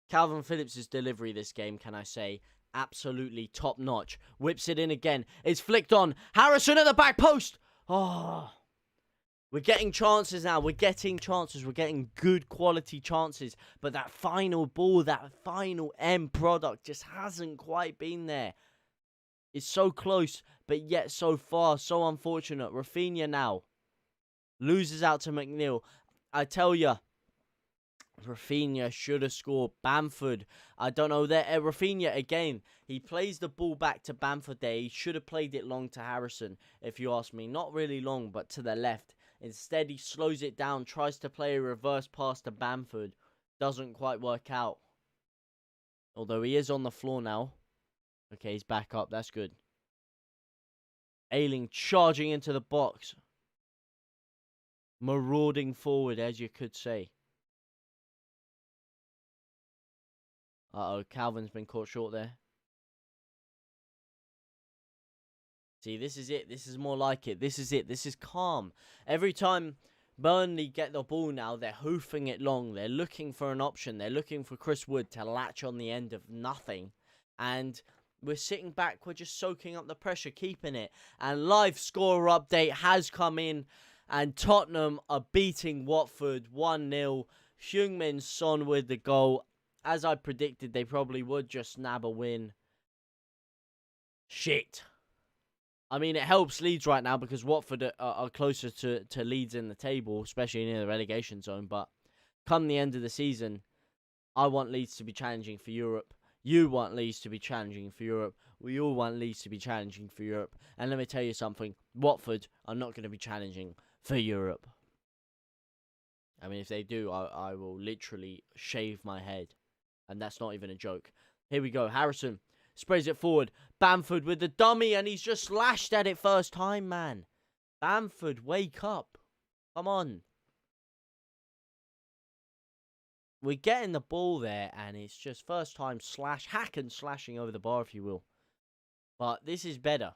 Calvin Phillips' delivery this game, can I say, absolutely top notch. Whips it in again. It's flicked on. Harrison at the back post. Oh, we're getting chances now. We're getting chances. We're getting good quality chances. But that final ball, that final end product just hasn't quite been there. It's so close, but yet so far. So unfortunate. Rafinha now loses out to McNeil. I tell you, Rafinha should have scored. Bamford, I don't know. Rafinha, again, he plays the ball back to Bamford there. He should have played it long to Harrison, if you ask me. Not really long, but to the left. Instead, he slows it down, tries to play a reverse pass to Bamford. Doesn't quite work out. Although he is on the floor now. Okay, he's back up. That's good. Ayling charging into the box. Marauding forward, as you could say. Uh-oh, Calvin's been caught short there. See, this is it. This is more like it. This is it. This is calm. Every time Burnley get the ball now, they're hoofing it long. They're looking for an option. They're looking for Chris Wood to latch on the end of nothing. And We're sitting back. We're just soaking up the pressure, keeping it. And live score update has come in. And Tottenham are beating Watford 1-0. Heung-min Son with the goal. As I predicted, they probably would just nab a win. Shit. I mean, it helps Leeds right now because Watford are closer to Leeds in the table, especially near the relegation zone. But come the end of the season, I want Leeds to be challenging for Europe. You want Leeds to be challenging for Europe. We all want Leeds to be challenging for Europe. And let me tell you something. Watford are not going to be challenging for Europe. I mean, if they do, I will literally shave my head. And that's not even a joke. Here we go. Harrison sprays it forward. Bamford with the dummy. And he's just lashed at it first time, man. Bamford, wake up. Come on. We're getting the ball there, and it's just first time hack and slashing over the bar, if you will. But this is better.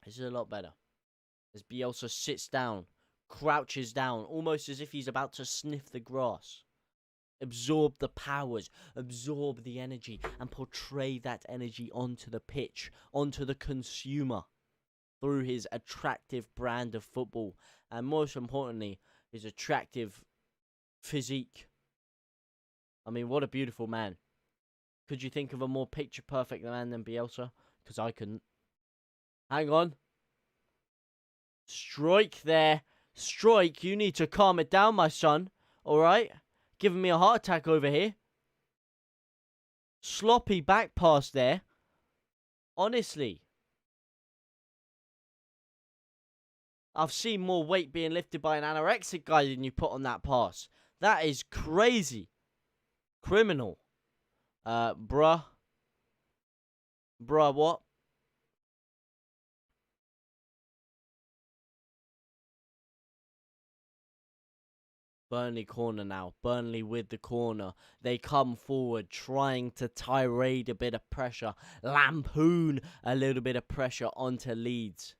This is a lot better. As Bielsa sits down, crouches down, almost as if he's about to sniff the grass. Absorb the powers, absorb the energy, and portray that energy onto the pitch, onto the consumer, through his attractive brand of football, and most importantly, his attractive physique. I mean, what a beautiful man. Could you think of a more picture-perfect man than Bielsa? Because I couldn't. Hang on. Strike there. Strike, you need to calm it down, my son. Alright? Giving me a heart attack over here. Sloppy back pass there. Honestly. I've seen more weight being lifted by an anorexic guy than you put on that pass. That is crazy. Criminal. Bruh, what? Burnley corner now. Burnley with the corner. They come forward trying to tirade a bit of pressure. Lampoon a little bit of pressure onto Leeds.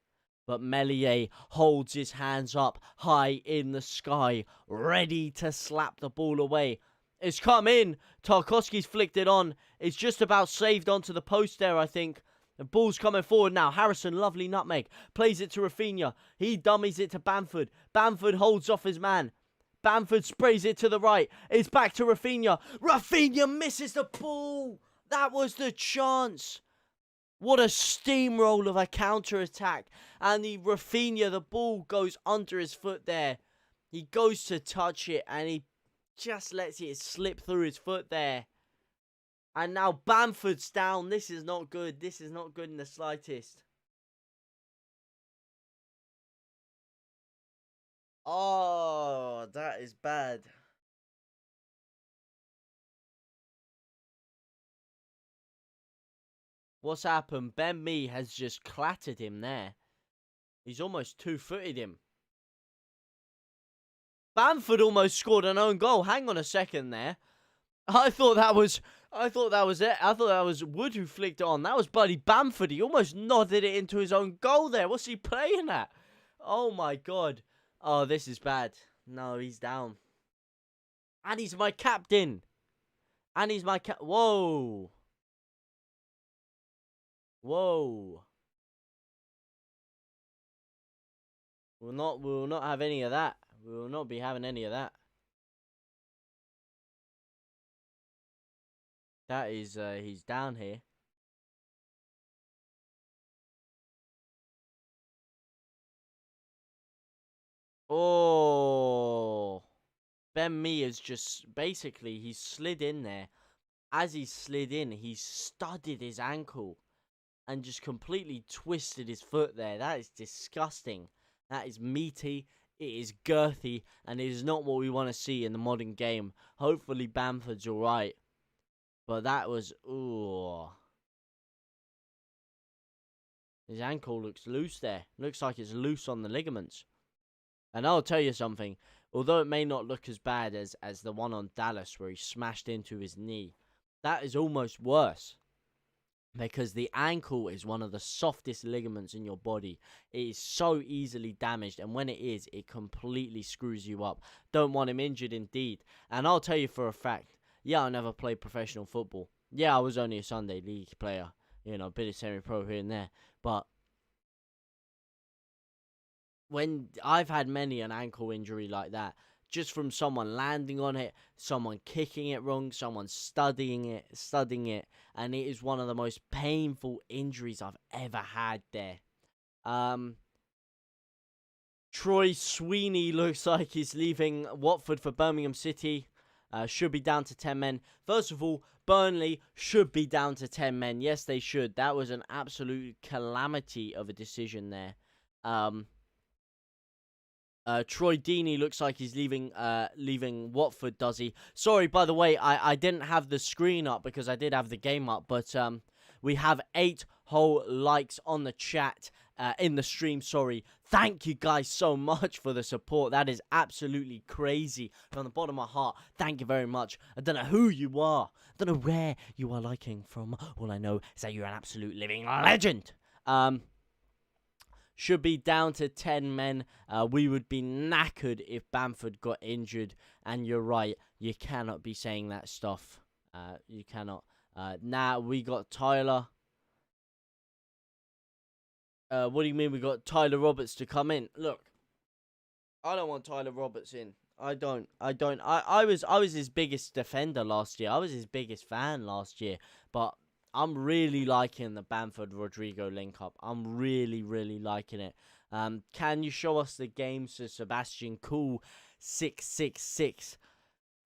But Meslier holds his hands up high in the sky, ready to slap the ball away. It's come in. Tarkowski's flicked it on. It's just about saved onto the post there, I think. The ball's coming forward now. Harrison, lovely nutmeg. Plays it to Rafinha. He dummies it to Bamford. Bamford holds off his man. Bamford sprays it to the right. It's back to Rafinha. Rafinha misses the ball. That was the chance. What a steamroll of a counter-attack. And the Rafinha, the ball goes under his foot there. He goes to touch it and he just lets it slip through his foot there. And now Bamford's down. This is not good. This is not good in the slightest. Oh, that is bad. What's happened? Ben Mee has just clattered him there. He's almost two-footed him. Bamford almost scored an own goal. Hang on a second there. I thought that was it. I thought that was Wood who flicked it on. That was bloody Bamford. He almost nodded it into his own goal there. What's he playing at? Oh my god. Oh, this is bad. No, he's down. And he's my captain. Whoa. Whoa. We will not have any of that. We will not be having any of that. That is, he's down here. Oh. Ben Mee is just, basically, he's slid in there. As he slid in, he studded his ankle. And just completely twisted his foot there. That is disgusting. That is meaty. It is girthy. And it is not what we want to see in the modern game. Hopefully Bamford's alright. But that was... ooh. His ankle looks loose there. Looks like it's loose on the ligaments. And I'll tell you something. Although it may not look as bad as the one on Dallas where he smashed into his knee. That is almost worse. Because the ankle is one of the softest ligaments in your body. It is so easily damaged. And when it is, it completely screws you up. Don't want him injured indeed. And I'll tell you for a fact. Yeah, I never played professional football. Yeah, I was only a Sunday league player, you know, a bit of semi-pro here and there, but when I've had many an ankle injury like that, just from someone landing on it, someone kicking it wrong, someone studying it, and it is one of the most painful injuries I've ever had there. Um, Troy Sweeney looks like he's leaving Watford for Birmingham City. Should be down to 10 men. First of all, Burnley should be down to 10 men. Yes, they should. That was an absolute calamity of a decision there. Troy Deeney looks like he's leaving Watford, does he? Sorry, by the way, I didn't have the screen up because I did have the game up, but we have 8 whole likes on the chat, in the stream, sorry. Thank you guys so much for the support. That is absolutely crazy. From the bottom of my heart, thank you very much. I don't know who you are. I don't know where you are liking from. All I know is that you're an absolute living legend. Should be down to 10 men. We would be knackered if Bamford got injured. And you're right, you cannot be saying that stuff. You cannot. Now we got Tyler. What do you mean we got Tyler Roberts to come in? Look, I don't want Tyler Roberts in. I don't. I was his biggest defender last year. I was his biggest fan last year. But I'm really liking the Bamford-Rodrigo link-up. I'm really, really liking it. Can you show us the games to Sebastian Cool 666?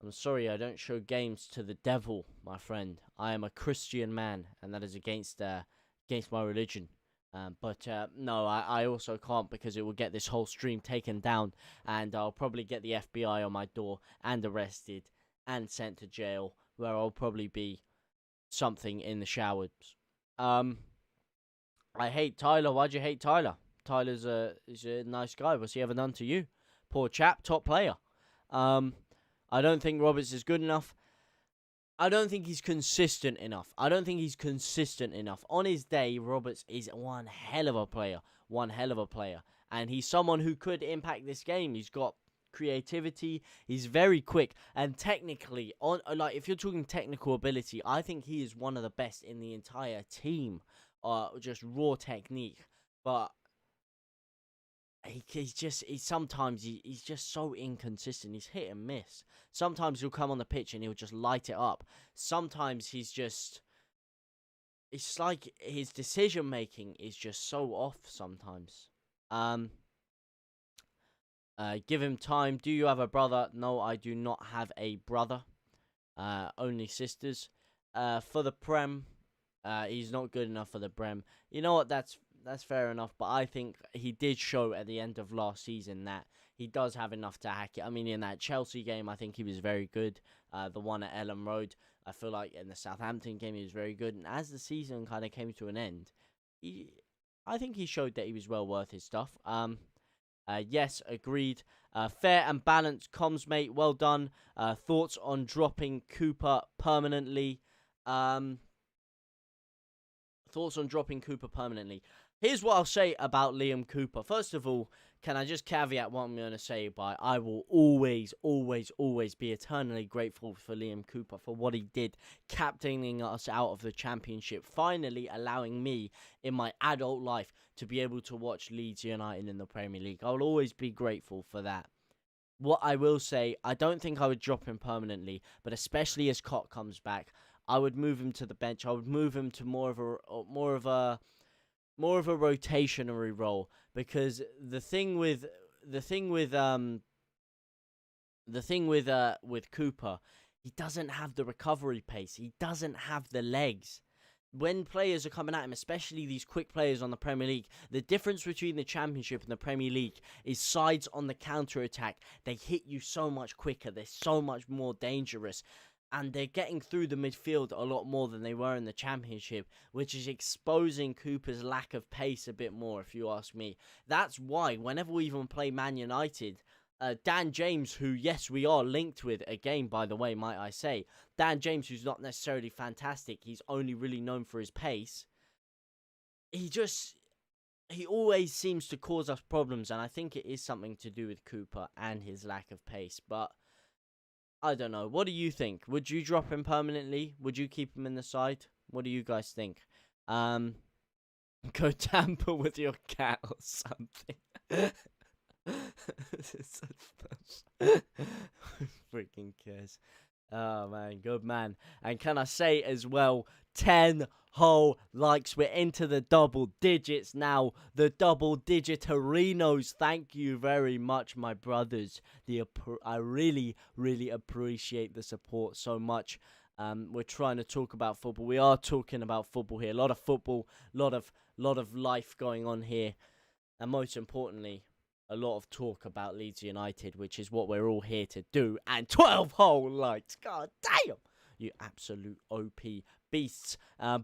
I'm sorry, I don't show games to the devil, my friend. I am a Christian man, and that is against my religion. But no, I also can't because it will get this whole stream taken down, and I'll probably get the FBI on my door and arrested and sent to jail, where I'll probably be something in the showers. I hate Tyler. Why'd you hate Tyler? Tyler's is a nice guy. What's he ever done to you? Poor chap, top player. I don't think Roberts is good enough. I don't think he's consistent enough. On his day, Roberts is one hell of a player. And he's someone who could impact this game. He's got creativity. He's very quick. And technically, if you're talking technical ability, I think he is one of the best in the entire team. Just raw technique. But he's just so inconsistent. He's hit and miss. Sometimes he'll come on the pitch and he'll just light it up. Sometimes it's like his decision making is just so off sometimes. Give him time. Do you have a brother? No, I do not have a brother. Only sisters. For the Prem, he's not good enough for the Prem. You know what? That's fair enough, but I think he did show at the end of last season that he does have enough to hack it. I mean, in that Chelsea game, I think he was very good. The one at Ellen Road, I feel like in the Southampton game, he was very good. And as the season kind of came to an end, I think he showed that he was well worth his stuff. Yes, agreed. Fair and balanced comms, mate. Well done. Thoughts on dropping Cooper permanently? Here's what I'll say about Liam Cooper. First of all, can I just caveat what I'm going to say by I will always, always, always be eternally grateful for Liam Cooper for what he did, captaining us out of the Championship, finally allowing me in my adult life to be able to watch Leeds United in the Premier League. I will always be grateful for that. What I will say, I don't think I would drop him permanently, but especially as Cott comes back, I would move him to the bench. I would move him to more of a rotationary role, because the thing with Cooper, he doesn't have the recovery pace. He doesn't have the legs. When players are coming at him, especially these quick players on the Premier League, the difference between the Championship and the Premier League is sides on the counter-attack. They hit you so much quicker. They're so much more dangerous. And they're getting through the midfield a lot more than they were in the Championship, which is exposing Cooper's lack of pace a bit more, if you ask me. That's why, whenever we even play Man United, Dan James, who, yes, we are linked with, again, by the way, might I say, Dan James, who's not necessarily fantastic, he's only really known for his pace, he always seems to cause us problems, and I think it is something to do with Cooper and his lack of pace. But I don't know. What do you think? Would you drop him permanently? Would you keep him in the side? What do you guys think? Um, Go tamper with your cat or something. Freaking cares. Oh man, good man. And can I say as well, 10 whole likes. We're into the double digits now. The double digitarinos. Thank you very much, my brothers. I really, really appreciate the support so much. We're trying to talk about football. We are talking about football here. A lot of football, lot of life going on here. And most importantly, a lot of talk about Leeds United, which is what we're all here to do. And 12 whole likes. God damn. You absolute OP beasts.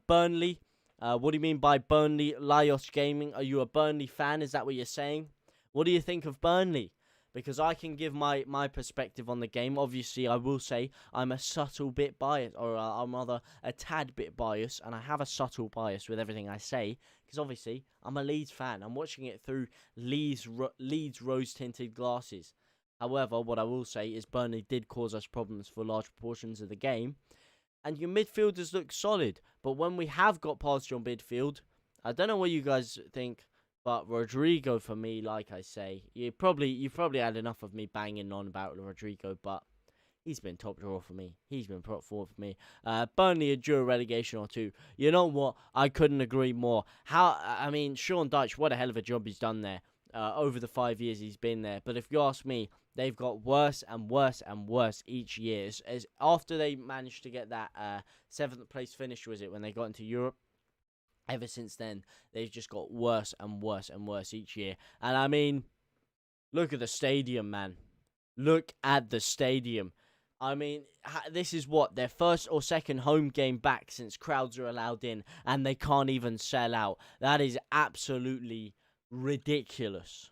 Burnley. What do you mean by Burnley? Laios Gaming. Are you a Burnley fan? Is that what you're saying? What do you think of Burnley? Because I can give my perspective on the game. Obviously, I will say I'm a subtle bit biased, or I'm rather a tad bit biased, and I have a subtle bias with everything I say. Because obviously, I'm a Leeds fan. I'm watching it through Leeds rose-tinted glasses. However, what I will say is Burnley did cause us problems for large portions of the game. And your midfielders look solid. But when we have got past your midfield, I don't know what you guys think. But Rodrigo, for me, like I say, you've probably had enough of me banging on about Rodrigo, but he's been top drawer for me. He's been top forward for me. Burnley endure a relegation or two. You know what? I couldn't agree more. I mean, Sean Dyche, what a hell of a job he's done there over the 5 years he's been there. But if you ask me, they've got worse and worse and worse each year. As after they managed to get that 7th place finish, was it, when they got into Europe? Ever since then, they've just got worse and worse and worse each year. And I mean, look at the stadium, man. Look at the stadium. I mean, this is what, their first or second home game back since crowds are allowed in, and they can't even sell out. That is absolutely ridiculous.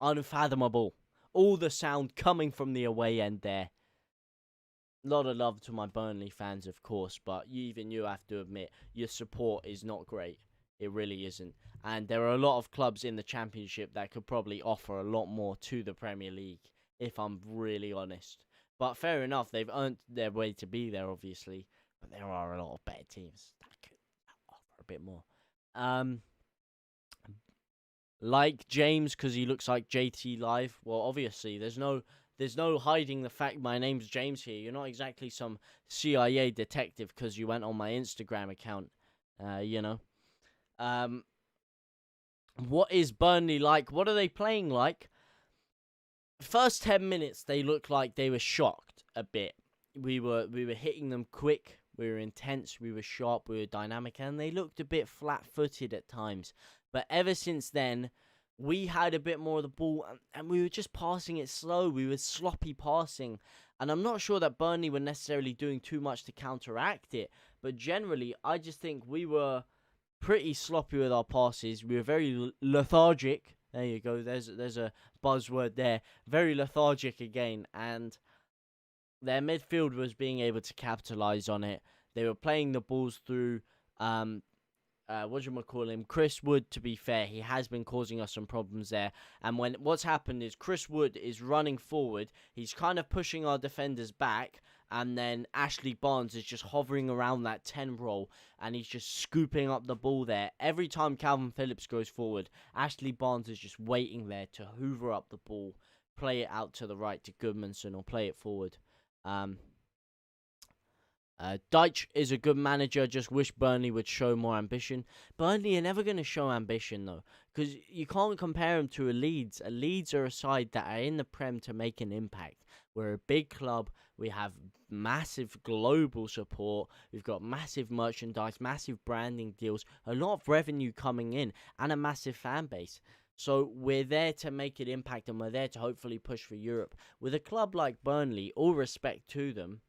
Unfathomable. All the sound coming from the away end there. A lot of love to my Burnley fans, of course, but even you have to admit your support is not great. It really isn't. And there are a lot of clubs in the Championship that could probably offer a lot more to the Premier League, if I'm really honest. But fair enough, they've earned their way to be there, obviously. But there are a lot of better teams that could offer a bit more. Like James, because he looks like JTLive. Well, obviously, there's no hiding the fact my name's James here. You're not exactly some CIA detective because you went on my Instagram account, you know. What is Burnley like? What are they playing like? First 10 minutes, they looked like they were shocked a bit. We were hitting them quick. We were intense. We were sharp. We were dynamic. And they looked a bit flat-footed at times. But ever since then, we had a bit more of the ball, and we were just passing it slow. We were sloppy passing. And I'm not sure that Burnley were necessarily doing too much to counteract it. But generally, I just think we were pretty sloppy with our passes. We were very lethargic. There you go. There's a buzzword there. Very lethargic again. And their midfield was being able to capitalize on it. They were playing the balls through Chris Wood. To be fair, he has been causing us some problems there. And what's happened is Chris Wood is running forward. He's kind of pushing our defenders back. And then Ashley Barnes is just hovering around that 10 role. And he's just scooping up the ball there. Every time Calvin Phillips goes forward, Ashley Barnes is just waiting there to hoover up the ball. Play it out to the right to Goodmanson or play it forward. Dyche is a good manager. Just wish Burnley would show more ambition. Burnley are never going to show ambition, though. Because you can't compare them to a Leeds. A Leeds are a side that are in the Prem to make an impact. We're a big club. We have massive global support. We've got massive merchandise, massive branding deals, a lot of revenue coming in, and a massive fan base. So we're there to make an impact, and we're there to hopefully push for Europe. With a club like Burnley, all respect to them,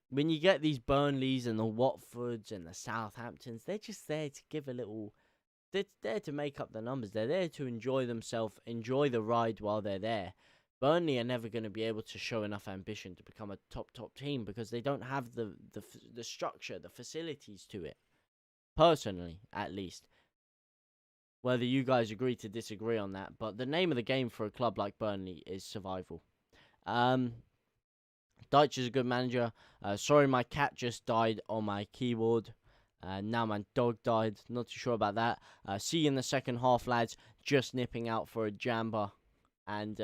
when you get these Burnleys and the Watfords and the Southamptons, they're just there to give a little... They're there to make up the numbers. They're there to enjoy themselves, enjoy the ride while they're there. Burnley are never going to be able to show enough ambition to become a top team because they don't have the structure, the facilities to it. Personally, at least. Whether you guys agree to disagree on that, but the name of the game for a club like Burnley is survival. Dyche is a good manager. Sorry, my cat just died on my keyboard. Now my dog died. Not too sure about that. See you in the second half, lads. Just nipping out for a jamba. And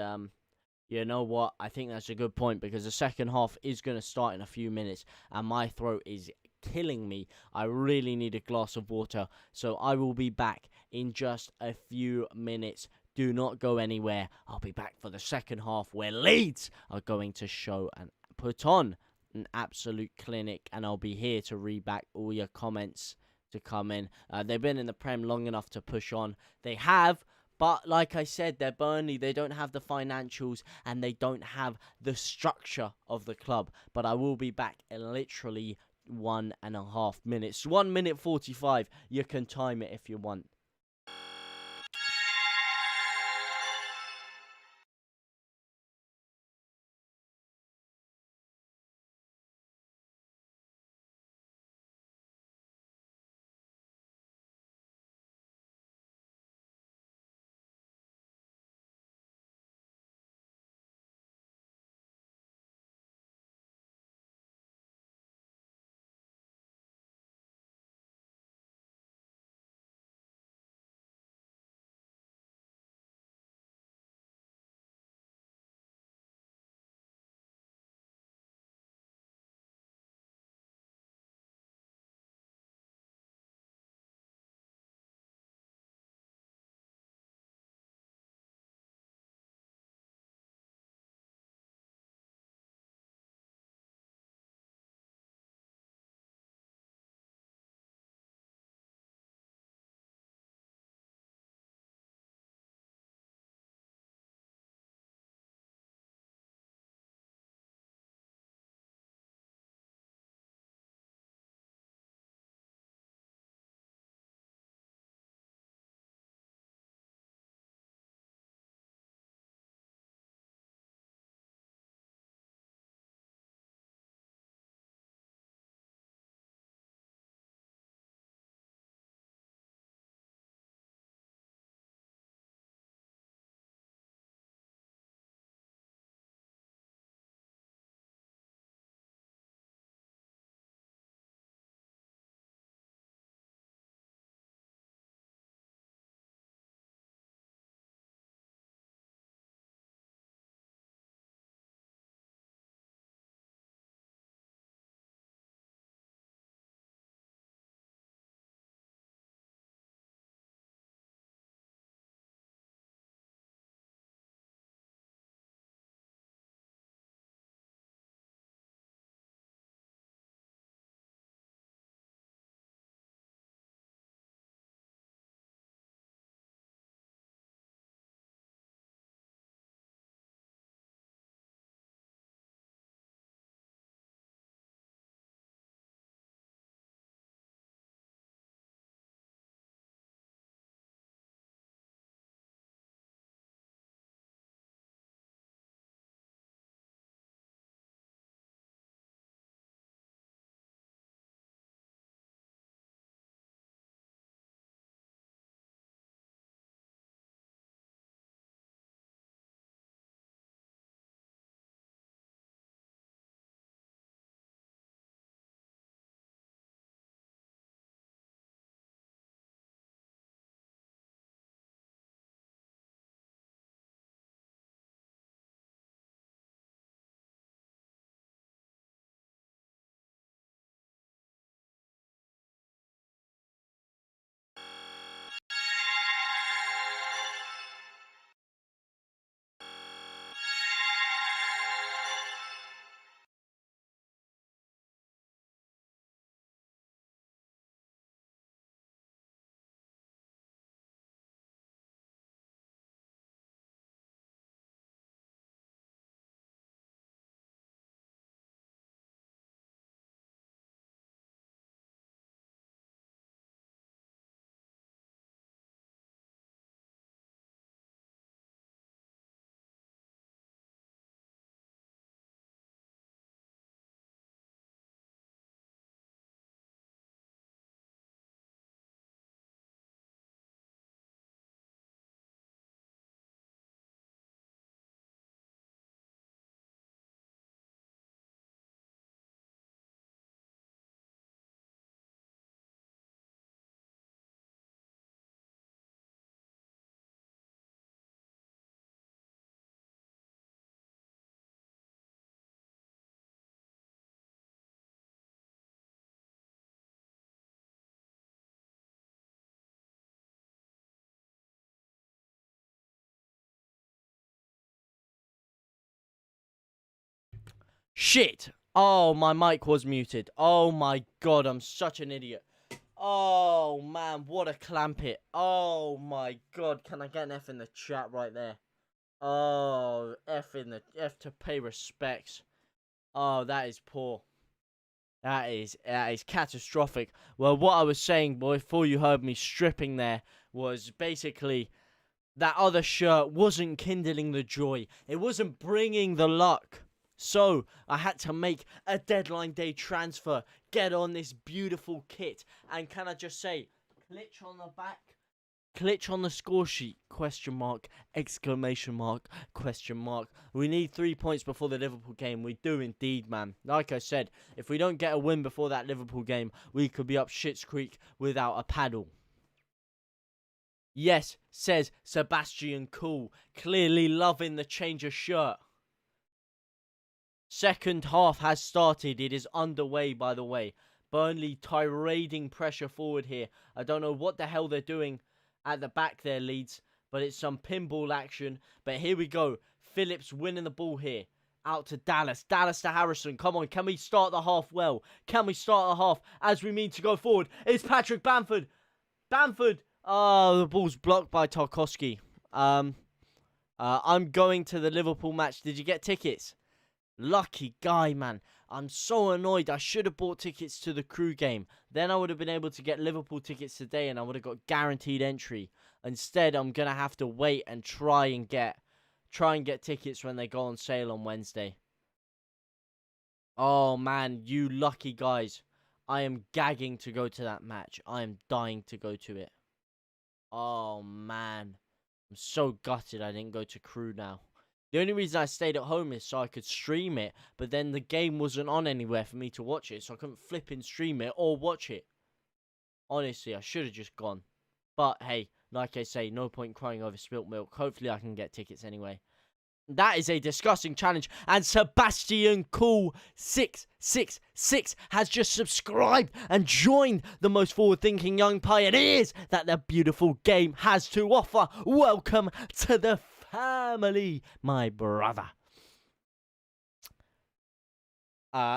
you know what? I think that's a good point because the second half is going to start in a few minutes. And my throat is killing me. I really need a glass of water. So I will be back in just a few minutes. Do not go anywhere. I'll be back for the second half where Leeds are going to show and put on an absolute clinic. And I'll be here to read back all your comments to come in. They've been in the Prem long enough to push on. They have. But like I said, they're Burnley. They don't have the financials and they don't have the structure of the club. But I will be back in literally 1.5 minutes. 1 minute 45. You can time it if you want. Shit. Oh, my mic was muted. Oh my god, I'm such an idiot. Oh man, what a clamp it. Oh my god, can I get an F in the chat right there? Oh, F to pay respects. Oh, that is poor. That is catastrophic. Well, what I was saying before you heard me stripping there was basically that other shirt wasn't kindling the joy. It wasn't bringing the luck. So, I had to make a deadline day transfer, get on this beautiful kit, and can I just say, glitch on the back, glitch on the score sheet, question mark, exclamation mark, question mark. We need 3 points before the Liverpool game. We do indeed, man. Like I said, if we don't get a win before that Liverpool game, we could be up Shit's Creek without a paddle. Yes, says Sebastian Cool, clearly loving the change of shirt. Second half has started. It is underway, by the way. Burnley tirading pressure forward here. I don't know what the hell they're doing at the back there, Leeds, but it's some pinball action. But here we go. Phillips winning the ball here. Out to Dallas. Dallas to Harrison. Come on, can we start the half well? Can we start the half as we mean to go forward? It's Patrick Bamford. Bamford. Oh, the ball's blocked by Tarkowski. I'm going to the Liverpool match. Did you get tickets? Lucky guy, man. I'm so annoyed. I should have bought tickets to the Crew game. Then I would have been able to get Liverpool tickets today and I would have got guaranteed entry. Instead, I'm going to have to wait and try and get tickets when they go on sale on Wednesday. Oh, man, you lucky guys. I am gagging to go to that match. I am dying to go to it. Oh, man. I'm so gutted I didn't go to Crew now. The only reason I stayed at home is so I could stream it, but then the game wasn't on anywhere for me to watch it, so I couldn't flip and stream it or watch it. Honestly, I should have just gone. But hey, like I say, no point crying over spilt milk. Hopefully I can get tickets anyway. That is a disgusting challenge, and Sebastian Cool 666 has just subscribed and joined the most forward-thinking young pioneers that the beautiful game has to offer. Welcome to the family, my brother.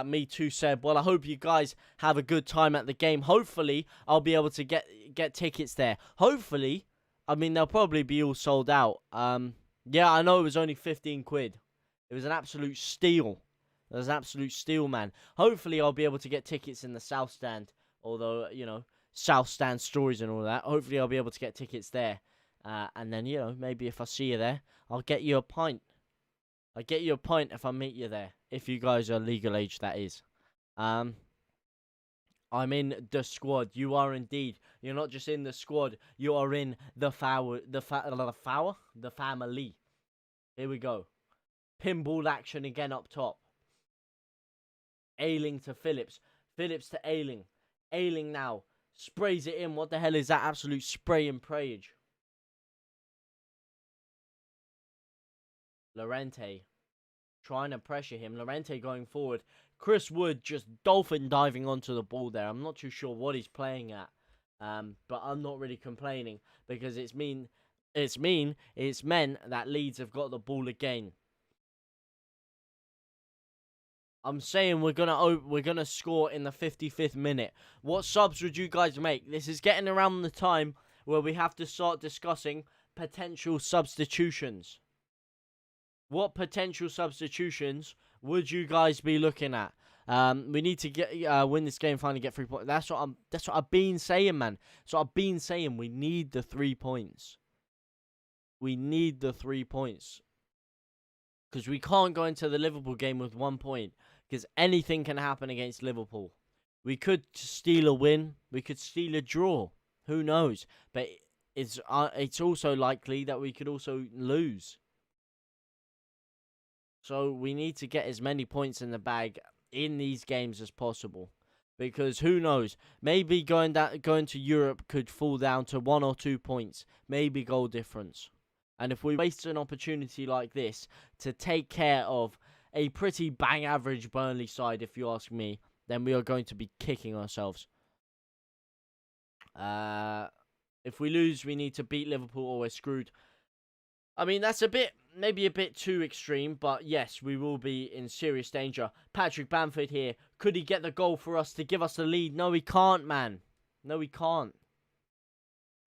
Me too, Seb. Well, I hope you guys have a good time at the game. Hopefully, I'll be able to get tickets there. Hopefully, I mean, they'll probably be all sold out. Yeah, I know it was only 15 quid. It was an absolute steal. It was an absolute steal, man. Hopefully, I'll be able to get tickets in the South Stand. Although, you know, South Stand stories and all that. Hopefully, I'll be able to get tickets there. And then, you know, maybe if I see you there, I'll get you a pint. I'll get you a pint if I meet you there. If you guys are legal age, that is. I'm in the squad. You are indeed. You're not just in the squad. You are in the family. Here we go. Pinball action again up top. Ayling to Phillips. Phillips to Ayling. Ayling now. Sprays it in. What the hell is that absolute spray and prayage? Llorente trying to pressure him. Llorente going forward. Chris Wood just dolphin diving onto the ball there. I'm not too sure what he's playing at. But I'm not really complaining because it's meant that Leeds have got the ball again. I'm saying we're gonna score in the 55th minute. What subs would you guys make? This is getting around the time where we have to start discussing potential substitutions. What potential substitutions would you guys be looking at? We need to win this game, finally get 3 points. That's what I've been saying, man. So I've been saying we need the 3 points. We need the 3 points. Because we can't go into the Liverpool game with 1 point. Because anything can happen against Liverpool. We could steal a win. We could steal a draw. Who knows? But it's also likely that we could also lose. So we need to get as many points in the bag in these games as possible. Because who knows? Maybe going to Europe could fall down to 1 or 2 points. Maybe goal difference. And if we waste an opportunity like this to take care of a pretty bang average Burnley side, if you ask me, then we are going to be kicking ourselves. If we lose, we need to beat Liverpool or we're screwed. I mean, that's a bit maybe a bit too extreme, but yes, we will be in serious danger. Patrick Bamford here. Could he get the goal for us to give us the lead? No, he can't, man. No, he can't.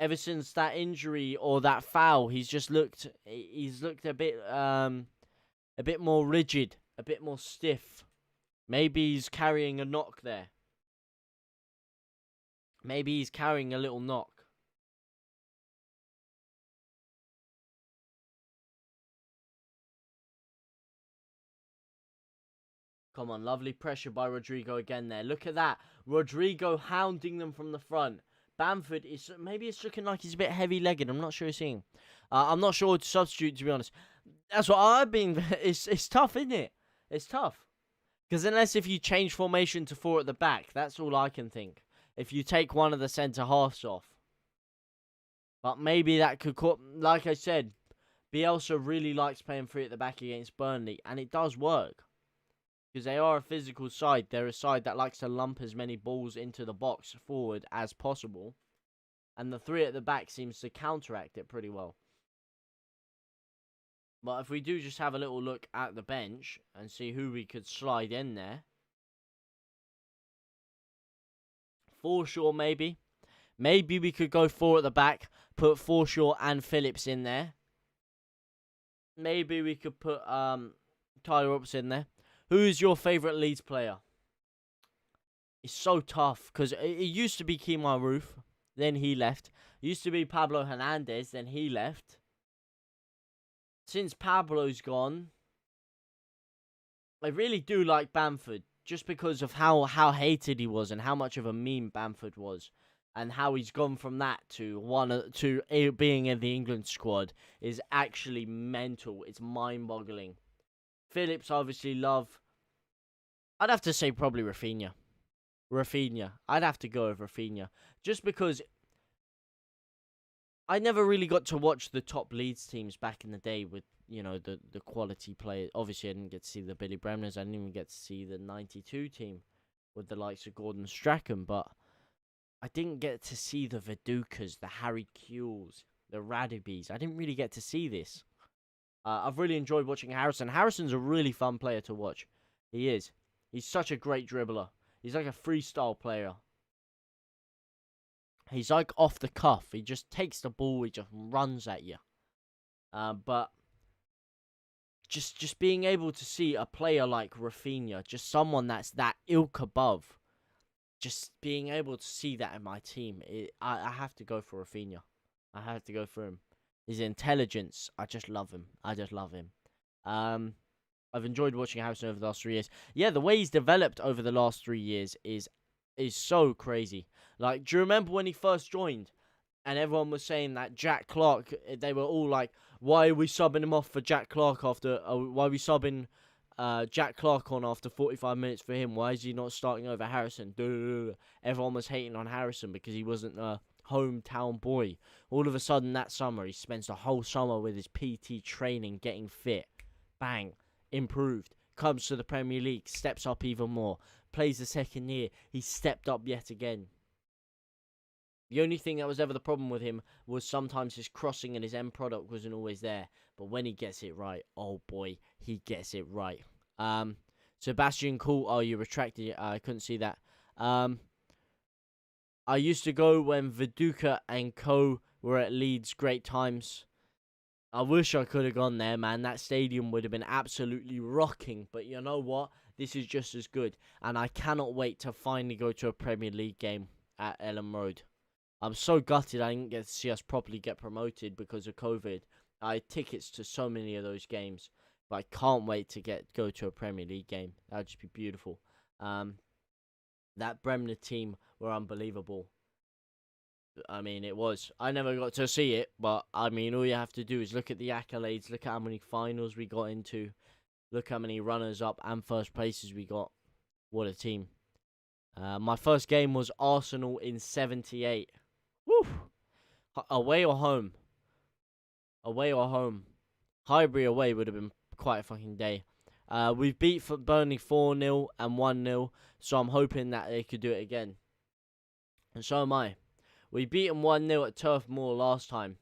Ever since that injury or that foul, he's looked a bit more rigid, a bit more stiff. Maybe he's carrying a knock there. Maybe he's carrying a little knock. Come on, lovely pressure by Rodrigo again there. Look at that. Rodrigo hounding them from the front. Bamford is, maybe it's looking like he's a bit heavy-legged. I'm not sure he's seeing. I'm not sure what to substitute, to be honest. That's what I've been. It's tough, isn't it? It's tough. Because unless if you change formation to 4 at the back, that's all I can think. If you take one of the centre-halves off. But maybe that could, like I said, Bielsa really likes playing 3 at the back against Burnley. And it does work. Because they are a physical side. They're a side that likes to lump as many balls into the box forward as possible. And the 3 at the back seems to counteract it pretty well. But if we do just have a little look at the bench and see who we could slide in there. Forshaw maybe. Maybe we could go 4 at the back. Put Forshaw and Phillips in there. Maybe we could put Tyler Roberts in there. Who is your favourite Leeds player? It's so tough because it used to be Kemar Roof, then he left. It used to be Pablo Hernandez, then he left. Since Pablo's gone, I really do like Bamford just because of how hated he was and how much of a meme Bamford was. And how he's gone from that to being in the England squad is actually mental. It's mind-boggling. Phillips obviously love. I'd have to say probably Rafinha. I'd have to go with Rafinha. Just because I never really got to watch the top Leeds teams back in the day with, you know, the quality players. Obviously, I didn't get to see the Billy Bremners. I didn't even get to see the 92 team with the likes of Gordon Strachan. But I didn't get to see the Vidukas, the Harry Kewells, the Radibis. I didn't really get to see this. I've really enjoyed watching Harrison. Harrison's a really fun player to watch. He is. He's such a great dribbler. He's like a freestyle player. He's like off the cuff. He just takes the ball. He just runs at you. But just being able to see a player like Rafinha, just someone that's that ilk above, just being able to see that in my team, I have to go for Rafinha. I have to go for him. His intelligence, I just love him. I've enjoyed watching Harrison over the last 3 years. Yeah, the way he's developed over the last 3 years is so crazy. Like, do you remember when he first joined? And everyone was saying that Jack Clark, they were all like, why are we subbing him off for Jack Clark after, why are we subbing Jack Clark on after 45 minutes for him? Why is he not starting over Harrison? Everyone was hating on Harrison because he wasn't a hometown boy. All of a sudden that summer, he spends the whole summer with his PT training, getting fit. Bang. Improved. Comes to the Premier League. Steps up even more. Plays the second year. He's stepped up yet again. The only thing that was ever the problem with him was sometimes his crossing and his end product wasn't always there. But when he gets it right, oh boy, he gets it right. Sebastian Cool, oh, you retracted it. I couldn't see that. I used to go when Viduka and Co were at Leeds. Great times. I wish I could have gone there, man. That stadium would have been absolutely rocking. But you know what? This is just as good. And I cannot wait to finally go to a Premier League game at Ellen Road. I'm so gutted I didn't get to see us properly get promoted because of COVID. I had tickets to so many of those games. But I can't wait to go to a Premier League game. That would just be beautiful. That Bremner team were unbelievable. I mean, it was. I never got to see it, but I mean, all you have to do is look at the accolades, look at how many finals we got into, look how many runners-up and first places we got. What a team. My first game was Arsenal in 78. Woo! Away or home? Away or home? Highbury away would have been quite a fucking day. We've beat Burnley 4-0 and 1-0, so I'm hoping that they could do it again. And so am I. We beat them 1-0 at Turf Moor last time.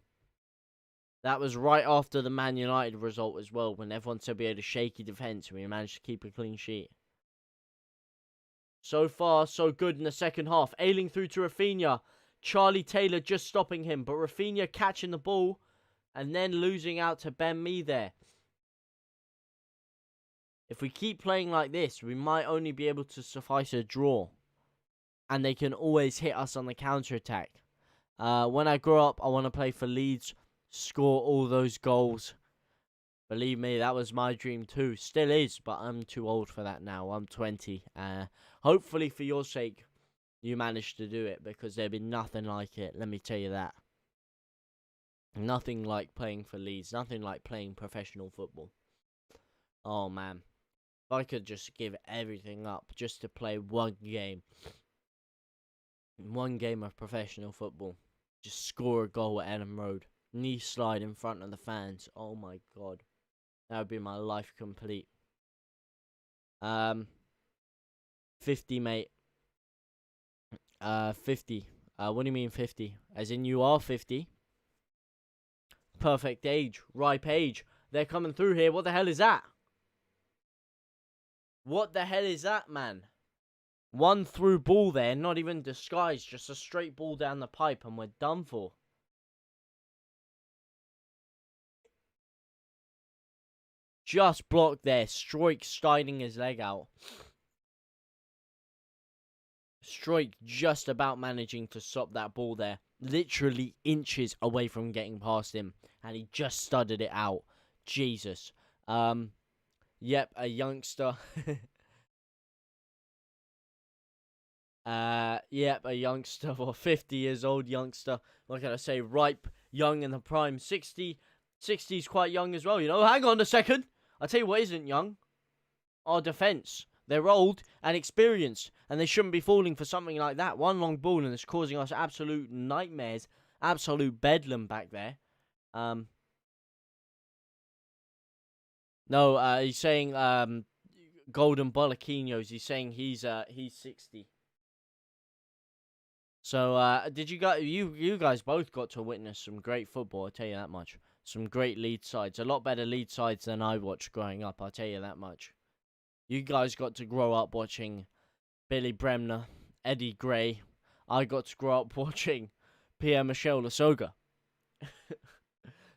That was right after the Man United result as well, when everyone said we had a shaky defence and we managed to keep a clean sheet. So far, so good in the second half. Ailing through to Rafinha. Charlie Taylor just stopping him, but Rafinha catching the ball and then losing out to Ben Mee there. If we keep playing like this, we might only be able to suffice a draw. And they can always hit us on the counter-attack. When I grow up, I want to play for Leeds, score all those goals. Believe me, that was my dream too. Still is, but I'm too old for that now. I'm 20. Hopefully, for your sake, you managed to do it, because there'd be nothing like it. Let me tell you that. Nothing like playing for Leeds. Nothing like playing professional football. Oh, man. If I could just give everything up just to play one game. One game of professional football. Just score a goal at Ellen Road. Knee slide in front of the fans. Oh, my God. That would be my life complete. 50, mate. 50. What do you mean 50? As in you are 50? Perfect age. Ripe age. They're coming through here. What the hell is that? What the hell is that, man? One through ball there. Not even disguised. Just a straight ball down the pipe and we're done for. Just blocked there. Stroik sliding his leg out. Stroik just about managing to stop that ball there. Literally inches away from getting past him. And he just studded it out. Jesus. Yep, a youngster. Yep, a youngster, or 50 years old youngster. What can I say? Ripe, young in the prime. 60 is quite young as well, you know. Hang on a second. I'll tell you what isn't young. Our defence. They're old and experienced, and they shouldn't be falling for something like that. One long ball, and it's causing us absolute nightmares. Absolute bedlam back there. No, he's saying Golden Bolloquinos. He's saying he's 60. So did you guys? You guys both got to witness some great football. I'll tell you that much. Some great Leeds sides. A lot better Leeds sides than I watched growing up. I'll tell you that much. You guys got to grow up watching Billy Bremner, Eddie Gray. I got to grow up watching Pierre-Michel Lasogga.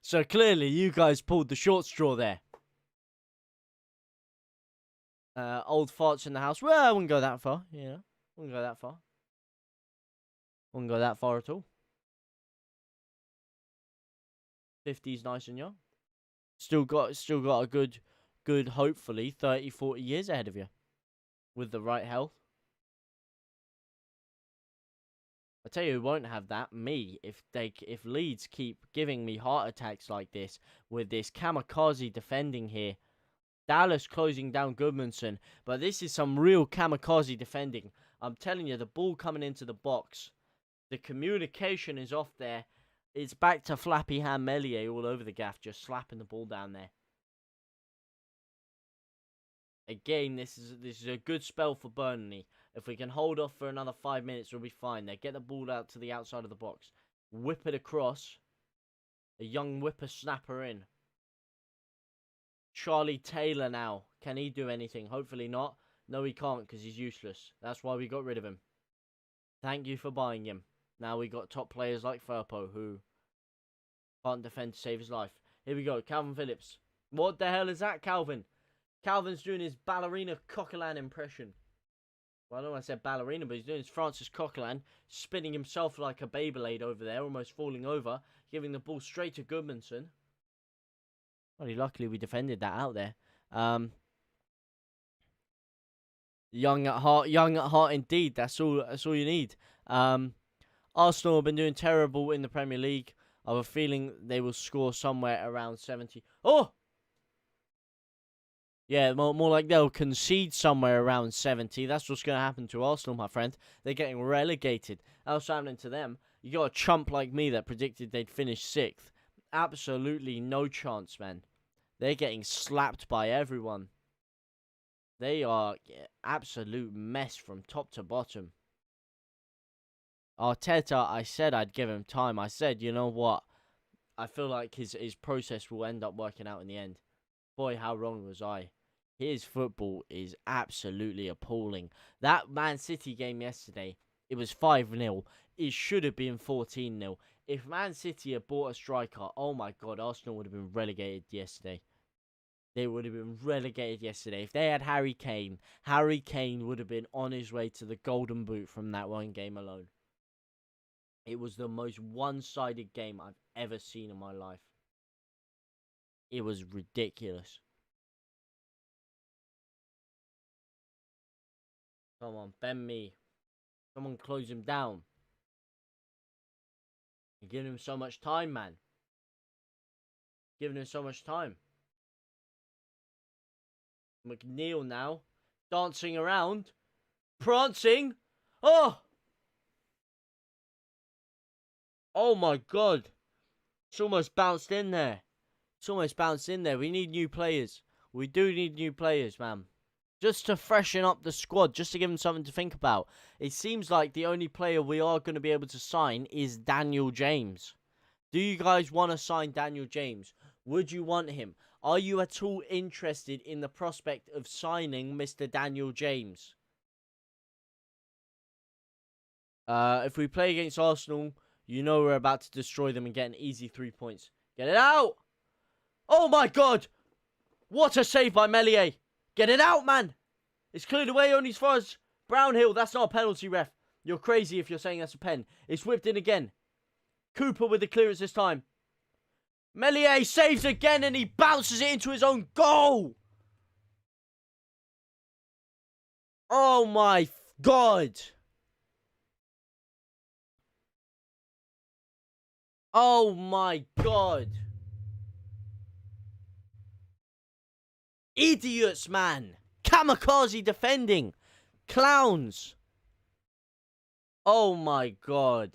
So clearly, you guys pulled the short straw there. Old farts in the house. Well, I wouldn't go that far, you know. Wouldn't go that far. Wouldn't go that far at all. 50's nice and young. Still got a good, hopefully 30, 40 years ahead of you, with the right health. I tell you who won't have that, me. If Leeds keep giving me heart attacks like this, with this kamikaze defending here. Dallas closing down Goodmanson, but this is some real kamikaze defending. I'm telling you, the ball coming into the box, the communication is off there. It's back to Flappy Hand Melier all over the gaff, just slapping the ball down there. Again, this is a good spell for Burnley. If we can hold off for another 5 minutes, we'll be fine. They get the ball out to the outside of the box, whip it across. A young whippersnapper in. Charlie Taylor now. Can he do anything? Hopefully not. No, he can't, because he's useless. That's why we got rid of him. Thank you for buying him. Now we got top players like Firpo, who can't defend to save his life. Here we go. Calvin Phillips. What the hell is that, Calvin? Calvin's doing his ballerina Coquelin impression. Well, I don't want to say ballerina, but he's doing his Francis Coquelin, spinning himself like a Beyblade over there, almost falling over, giving the ball straight to Goodmanson. Well, luckily we defended that out there. Young at heart indeed. That's all you need. Arsenal have been doing terrible in the Premier League. I have a feeling they will score somewhere around 70. Oh! Yeah, more like they'll concede somewhere around 70. That's what's going to happen to Arsenal, my friend. They're getting relegated. That's happening to them. You got a chump like me that predicted they'd finish 6th. Absolutely no chance, man. They're getting slapped by everyone. They are absolute mess from top to bottom. Arteta, I said I'd give him time. I said, you know what? I feel like his process will end up working out in the end. Boy, how wrong was I? His football is absolutely appalling. That Man City game yesterday, it was 5-0. It should have been 14-0. If Man City had bought a striker, oh my God, Arsenal would have been relegated yesterday. They would have been relegated yesterday. If they had Harry Kane would have been on his way to the Golden Boot from that one game alone. It was the most one-sided game I've ever seen in my life. It was ridiculous. Come on, bend me. Someone close him down. You're giving him so much time, man. Giving him so much time. McNeil now. Dancing around. Prancing. Oh! Oh my God. It's almost bounced in there. It's almost bounced in there. We need new players. We do need new players, man. Just to freshen up the squad, just to give them something to think about. It seems like the only player we are going to be able to sign is Daniel James. Do you guys want to sign Daniel James? Would you want him? Are you at all interested in the prospect of signing Mr. Daniel James? If we play against Arsenal, you know we're about to destroy them and get an easy 3 points. Get it out! Oh my God! What a save by Meslier! Get it out, man! It's cleared away only as far as Brownhill. That's not a penalty, ref. You're crazy if you're saying that's a pen. It's whipped in again. Cooper with the clearance this time. Meslier saves again and he bounces it into his own goal. Oh my God. Oh my God. Idiots, man. Kamikaze defending. Clowns. Oh my God.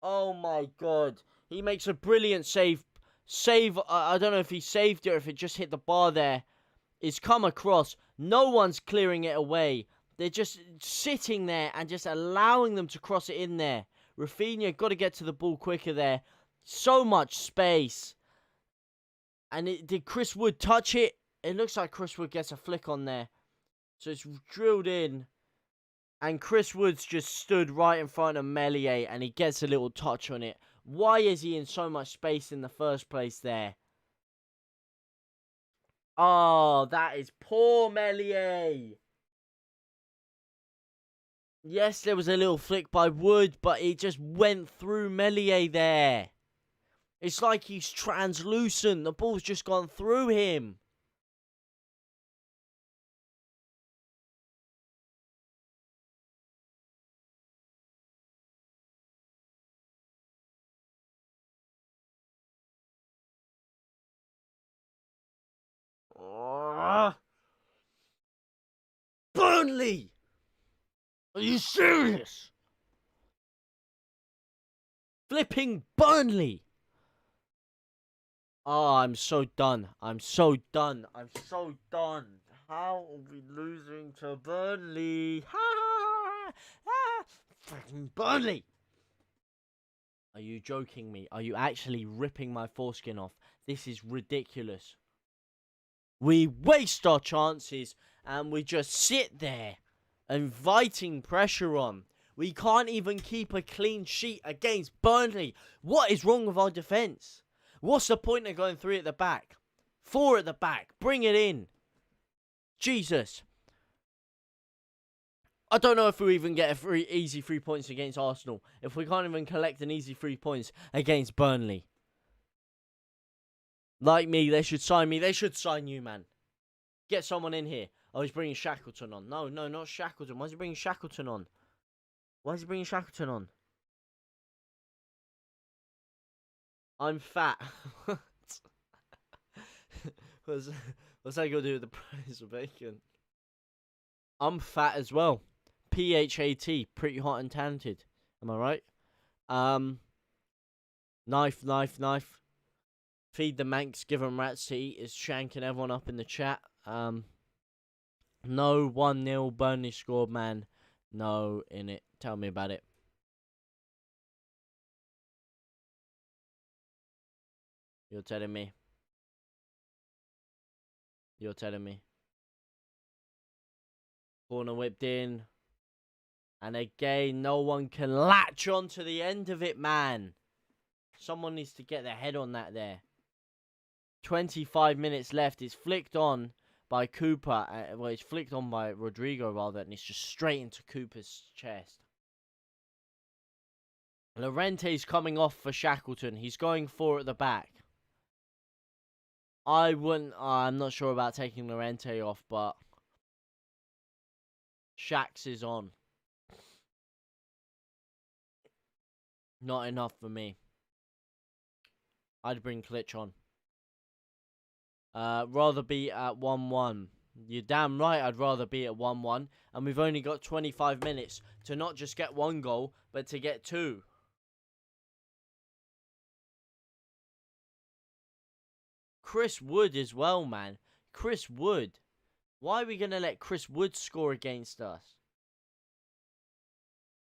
Oh my God. He makes a brilliant save. I don't know if he saved it or if it just hit the bar there. It's come across. No one's clearing it away. They're just sitting there and just allowing them to cross it in there. Rafinha got to get to the ball quicker there. So much space. And did Chris Wood touch it? It looks like Chris Wood gets a flick on there. So it's drilled in. And Chris Wood's just stood right in front of Meslier and he gets a little touch on it. Why is he in so much space in the first place there? Oh, that is poor Meslier. Yes, there was a little flick by Wood, but it just went through Meslier there. It's like he's translucent. The ball's just gone through him. Burnley! Are you serious? Flipping Burnley! Oh, I'm so done. I'm so done. I'm so done. How are we losing to Burnley? Ha ha ha! Fucking Burnley! Are you joking me? Are you actually ripping my foreskin off? This is ridiculous. We waste our chances and we just sit there inviting pressure on. We can't even keep a clean sheet against Burnley. What is wrong with our defence? What's the point of going 3 at the back? 4 at the back. Bring it in. Jesus. I don't know if we even get easy 3 points against Arsenal. If we can't even collect an easy 3 points against Burnley. Like me, they should sign me. They should sign you, man. Get someone in here. Oh, he's bringing Shackleton on. No, not Shackleton. Why is he bringing Shackleton on? Why is he bringing Shackleton on? I'm fat. What's that got to do with the price of bacon? I'm fat as well. PHAT. Pretty hot and talented. Am I right? Knife. Feed the Manx, give them rats to eat is shanking everyone up in the chat. No, 1-0 Burnley scored, man. No, in it. Tell me about it. You're telling me. You're telling me. Corner whipped in. And again, no one can latch on to the end of it, man. Someone needs to get their head on that there. 25 minutes left. It's flicked on by Cooper. Well, it's flicked on by Rodrigo, rather. And it's just straight into Cooper's chest. Llorente's coming off for Shackleton. He's going 4 at the back. I'm not sure about taking Llorente off, but Shax is on. Not enough for me. I'd bring Klitsch on. Rather be at 1-1. You're damn right I'd rather be at 1-1. And we've only got 25 minutes to not just get 1 goal, but to get 2. Chris Wood as well, man. Chris Wood. Why are we going to let Chris Wood score against us?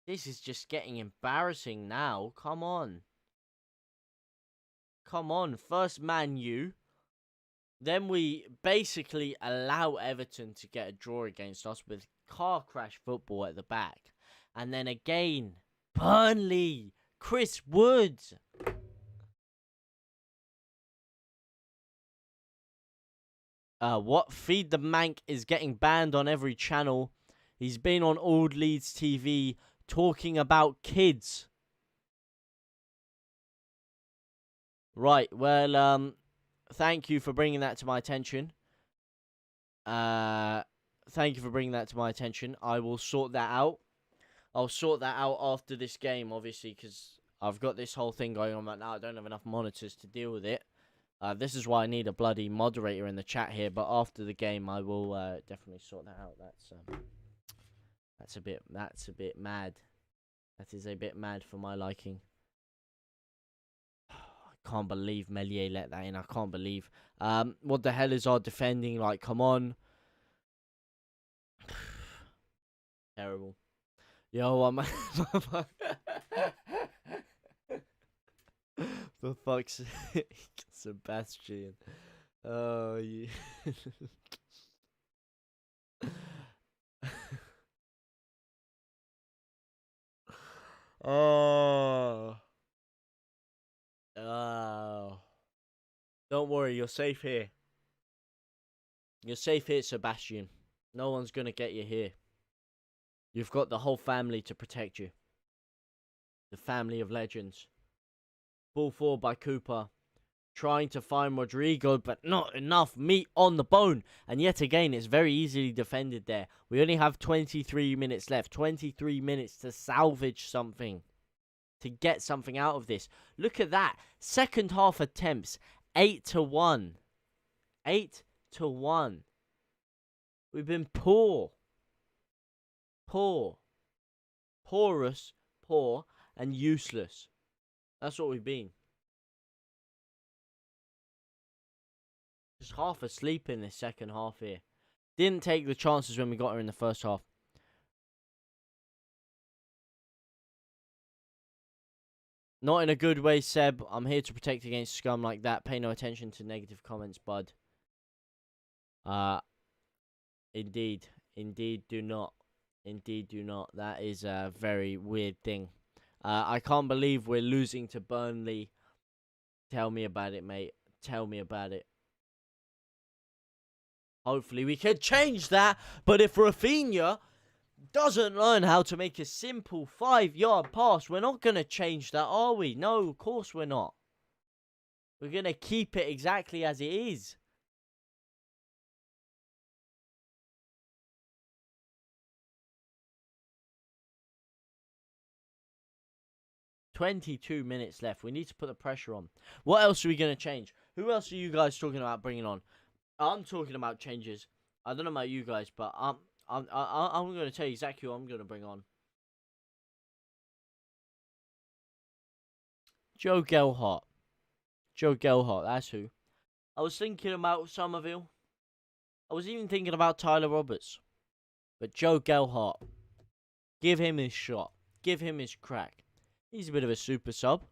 This is just getting embarrassing now. Come on. Come on. First Man U. Then we basically allow Everton to get a draw against us with car crash football at the back. And then again, Burnley. Chris Wood. What? Feed the Mank is getting banned on every channel. He's been on Old Leeds TV talking about kids. Right, well, thank you for bringing that to my attention. Thank you for bringing that to my attention. I will sort that out. I'll sort that out after this game, obviously, because I've got this whole thing going on right now. I don't have enough monitors to deal with it. This is why I need a bloody moderator in the chat here. But after the game, I will definitely sort that out. That's a bit mad. That is a bit mad for my liking. I can't believe Meslier let that in. I can't believe. What the hell is our defending like? Come on. Terrible. Yo, I'm... For fuck's sake, Sebastian. Oh, yeah. Oh. Oh. Don't worry, you're safe here. You're safe here, Sebastian. No one's gonna get you here. You've got the whole family to protect you. The family of legends. Ball forward by Cooper. Trying to find Rodrigo, but not enough meat on the bone. And yet again, it's very easily defended there. We only have 23 minutes left. 23 minutes to salvage something. To get something out of this. Look at that. Second half attempts. 8-1. 8-1. We've been poor. Poor. Porous. Poor. And useless. That's what we've been. Just half asleep in this second half here. Didn't take the chances when we got her in the first half. Not in a good way, Seb. I'm here to protect against scum like that. Pay no attention to negative comments, bud. Indeed. Indeed, do not. Indeed, do not. That is a very weird thing. I can't believe we're losing to Burnley. Tell me about it, mate. Tell me about it. Hopefully we can change that. But if Rafinha doesn't learn how to make a simple 5-yard pass, we're not going to change that, are we? No, of course we're not. We're going to keep it exactly as it is. "22 minutes left. We need to put the pressure on. What else are we going to change? Who else are you guys talking about bringing on? I'm talking about changes. I don't know about you guys, but I'm going to tell you exactly who I'm going to bring on. Joe Gelhardt. Joe Gelhardt, that's who. I was thinking about Somerville. I was even thinking about Tyler Roberts. But Joe Gelhardt. Give him his shot. Give him his crack. He's a bit of a super sub.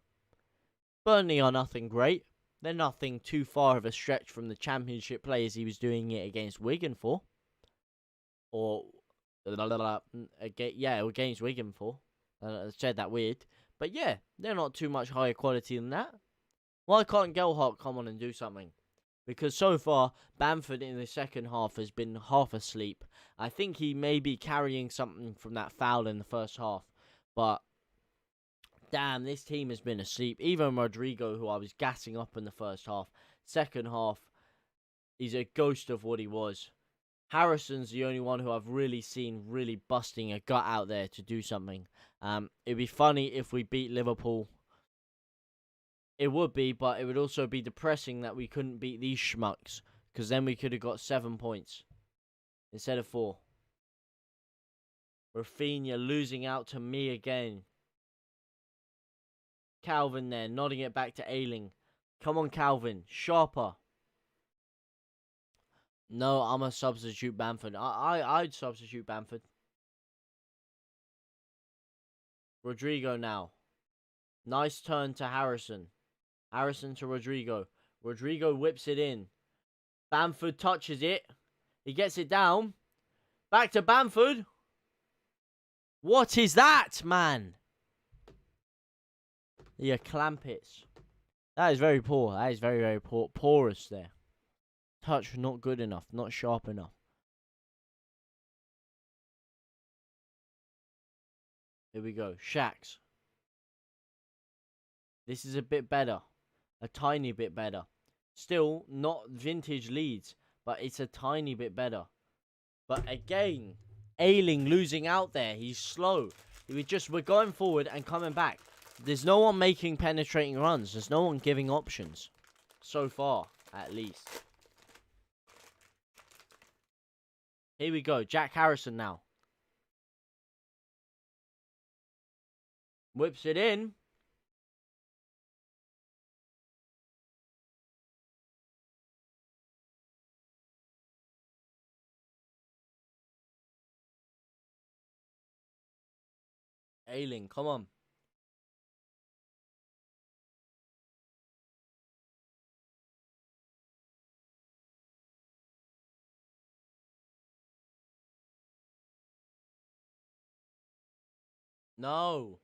Burnley are nothing great. They're nothing too far of a stretch from the Championship players he was doing it against Wigan for. Or, against Wigan for. I said that weird. But yeah, they're not too much higher quality than that. Why can't Gelhardt come on and do something? Because so far, Bamford in the second half has been half asleep. I think he may be carrying something from that foul in the first half. But, damn, this team has been asleep. Even Rodrigo, who I was gassing up in the first half. Second half, he's a ghost of what he was. Harrison's the only one who I've really seen really busting a gut out there to do something. It'd be funny if we beat Liverpool. It would be, but it would also be depressing that we couldn't beat these schmucks. Because then we could have got 7 points instead of 4. Rafinha losing out to me again. Calvin there, nodding it back to Ayling. Come on, Calvin. Sharper. No, I'm a substitute Bamford. I'd substitute Bamford. Rodrigo now. Nice turn to Harrison. Harrison to Rodrigo. Rodrigo whips it in. Bamford touches it. He gets it down. Back to Bamford. What is that, man? The Clampets. That is very poor. That is very, very poor. Porous there. Touch not good enough. Not sharp enough. Here we go. Shaqs. This is a bit better. A tiny bit better. Still not vintage Leeds, but it's a tiny bit better. But again, Ayling losing out there. He's slow. We're going forward and coming back. There's no one making penetrating runs. There's no one giving options. So far, at least. Here we go. Jack Harrison now. Whips it in. Ayling, come on. No.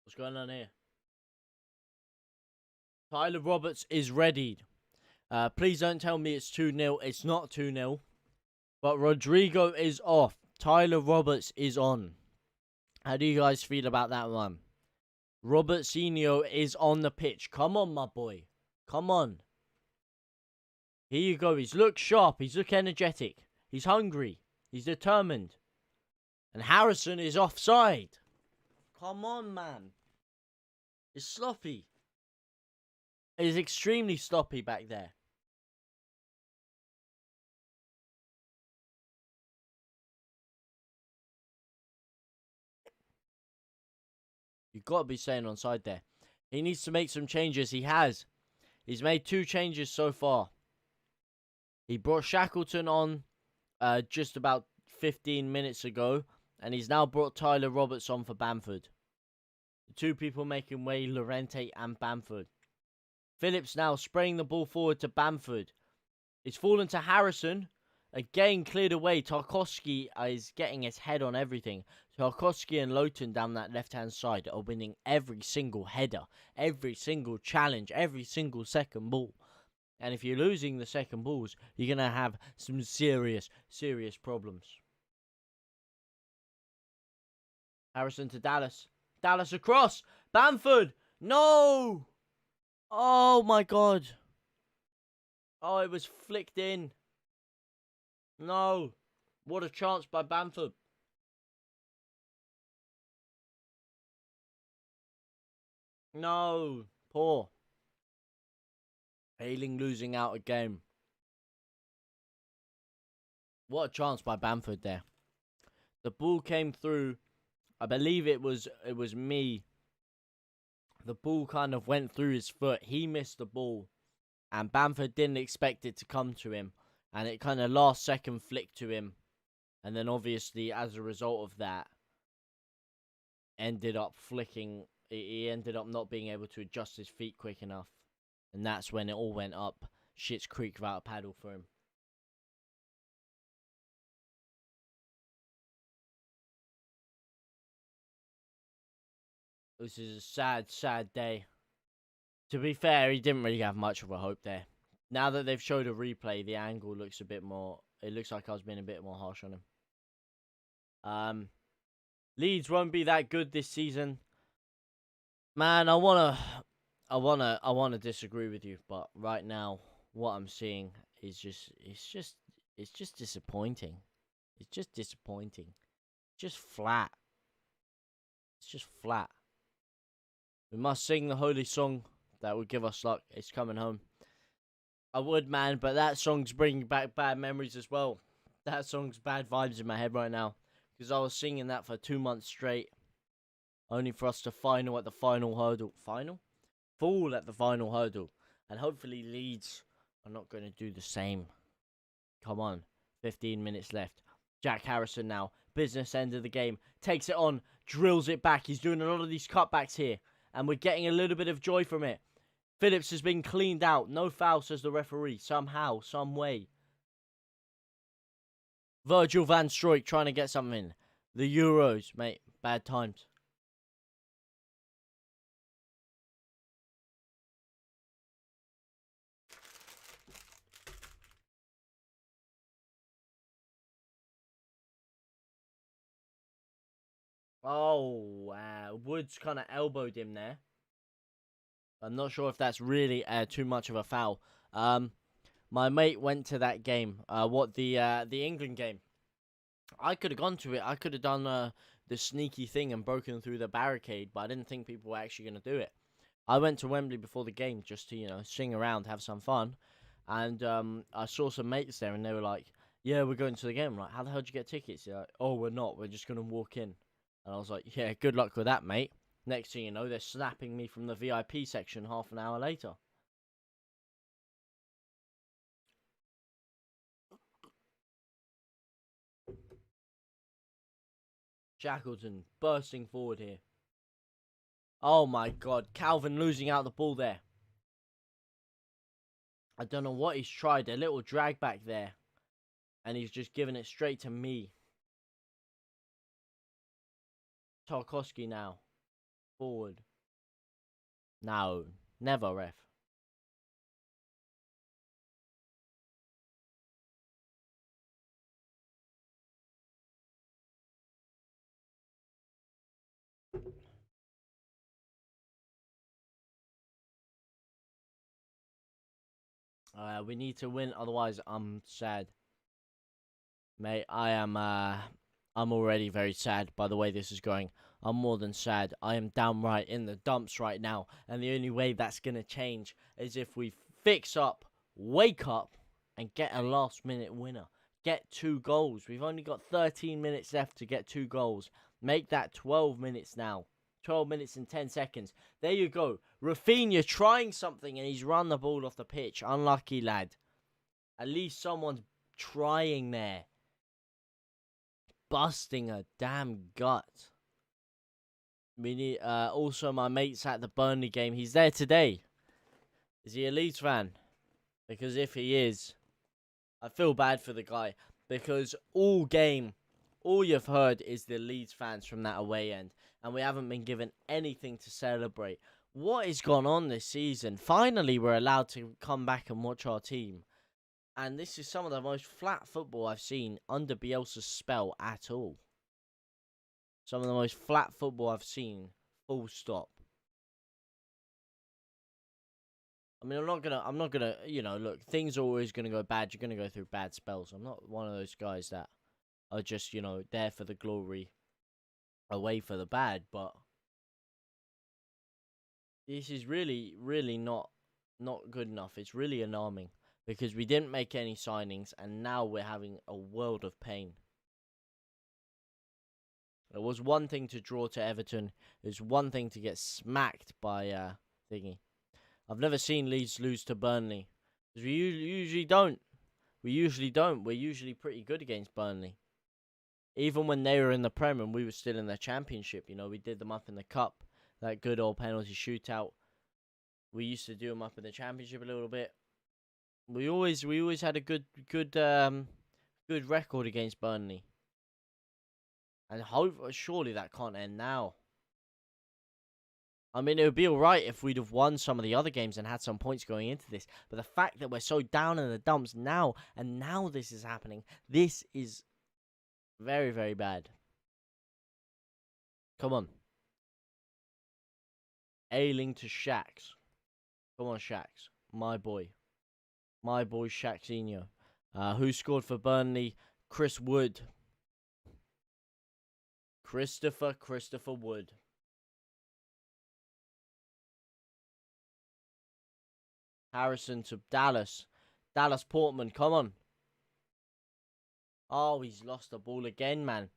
What's going on here? Tyler Roberts is readied. Please don't tell me it's 2-0. It's not 2-0. But Rodrigo is off. Tyler Roberts is on. How do you guys feel about that one? Robertsinho is on the pitch. Come on, my boy. Come on. Here you go. He's look sharp. He's look energetic. He's hungry. He's determined. And Harrison is offside. Come on, man. It's sloppy. It is extremely sloppy back there. You've got to be saying onside there. He needs to make some changes. He has. He's made 2 changes so far. He brought Shackleton on just about 15 minutes ago. And he's now brought Tyler Roberts on for Bamford. The 2 people making way, Llorente and Bamford. Phillips now spraying the ball forward to Bamford. It's fallen to Harrison. Again cleared away. Tarkowski is getting his head on everything. Tarkowski and Lowton down that left-hand side are winning every single header, every single challenge, every single second ball. And if you're losing the second balls, you're going to have some serious, serious problems. Harrison to Dallas. Dallas across. Bamford. No. Oh, my God. Oh, it was flicked in. No. What a chance by Bamford. No. Poor. Ayling losing out again. What a chance by Bamford there. The ball came through. I believe it was me. The ball kind of went through his foot. He missed the ball. And Bamford didn't expect it to come to him. And it kind of last second flicked to him. And then obviously as a result of that, ended up flicking. He ended up not being able to adjust his feet quick enough. And that's when it all went up shit's creek without a paddle for him. This is a sad, sad day. To be fair, he didn't really have much of a hope there. Now that they've showed a replay, the angle looks a bit more... It looks like I was being a bit more harsh on him. Leeds won't be that good this season. Man, I wanna disagree with you, but right now, what I'm seeing is it's just disappointing. It's just disappointing. Just flat. It's just flat. We must sing the holy song that would give us luck. It's coming home. I would, man, but that song's bringing back bad memories as well. That song's bad vibes in my head right now. Because I was singing that for 2 months straight. Only for us to final at the final hurdle. Final? Fall at the final hurdle. And hopefully Leeds are not going to do the same. Come on. 15 minutes left. Jack Harrison now. Business end of the game. Takes it on. Drills it back. He's doing a lot of these cutbacks here. And we're getting a little bit of joy from it. Phillips has been cleaned out. No foul, says the referee. Somehow, some way. Virgil van Stroik trying to get something. The Euros, mate. Bad times. Oh, Woods kind of elbowed him there. I'm not sure if that's really too much of a foul. My mate went to that game. The England game. I could have gone to it. I could have done the sneaky thing and broken through the barricade, but I didn't think people were actually going to do it. I went to Wembley before the game just to, sing around, have some fun. And I saw some mates there, and they were like, yeah, we're going to the game. I'm like, how the hell did you get tickets? They're like, oh, we're not. We're just going to walk in. And I was like, yeah, good luck with that, mate. Next thing you know, they're snapping me from the VIP section half an hour later. Shackleton bursting forward here. Oh my god, Calvin losing out the ball there. I don't know what he's tried. A little drag back there. And he's just giving it straight to me. Tarkowski now. Forward. No, never, ref. We need to win, otherwise I'm sad. Mate, I'm already very sad by the way this is going. I'm more than sad. I am downright in the dumps right now. And the only way that's going to change is if we fix up, wake up, and get a last-minute winner. Get 2 goals. We've only got 13 minutes left to get 2 goals. Make that 12 minutes now. 12 minutes and 10 seconds. There you go. Rafinha trying something, and he's run the ball off the pitch. Unlucky lad. At least someone's trying there. Busting a damn gut. We need, also, my mate's at the Burnley game. He's there today. Is he a Leeds fan? Because if he is, I feel bad for the guy. Because all game, all you've heard is the Leeds fans from that away end. And we haven't been given anything to celebrate. What has gone on this season? Finally, we're allowed to come back and watch our team. And this is some of the most flat football I've seen under Bielsa's spell at all. Some of the most flat football I've seen. Full stop. I mean, I'm not gonna, look, things are always gonna go bad. You're gonna go through bad spells. I'm not one of those guys that are just, there for the glory, away for the bad. But this is really, really not good enough. It's really alarming because we didn't make any signings, and now we're having a world of pain. It was one thing to draw to Everton. It was one thing to get smacked by thingy. I've never seen Leeds lose to Burnley. Because we usually don't. We usually don't. We're usually pretty good against Burnley. Even when they were in the Prem and we were still in the Championship, you know, we did them up in the Cup. That good old penalty shootout. We used to do them up in the Championship a little bit. We always had a good record against Burnley. And surely that can't end now. I mean, it would be alright if we'd have won some of the other games and had some points going into this. But the fact that we're so down in the dumps now, and now this is happening, this is very, very bad. Come on. Ailing to Shax. Come on, Shax. My boy. My boy, Shaxinho. Who scored for Burnley? Chris Wood. Christopher Wood. Harrison to Dallas. Dallas Portman, come on. Oh, he's lost the ball again, man.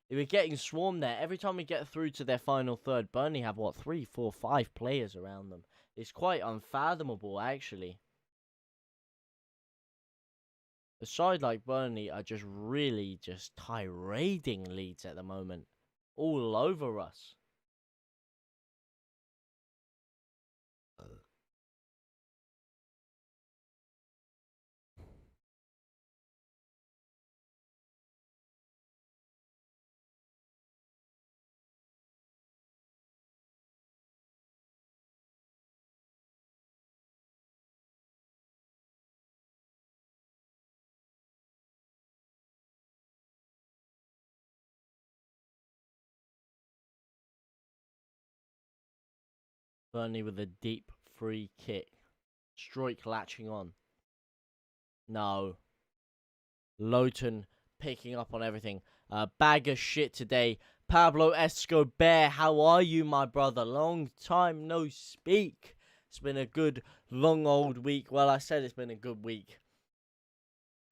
We're getting swarmed there. Every time we get through to their final third, Burnley have, 3, 4, 5 players around them. It's quite unfathomable, actually. A side like Burnley are just really just tirading Leeds at the moment. All over us. Burnley with a deep free kick. Stroik latching on. No. Lowton picking up on everything. Bag of shit today. Pablo Escobar, how are you, my brother? Long time no speak. It's been a good, long old week. Well, I said it's been a good week.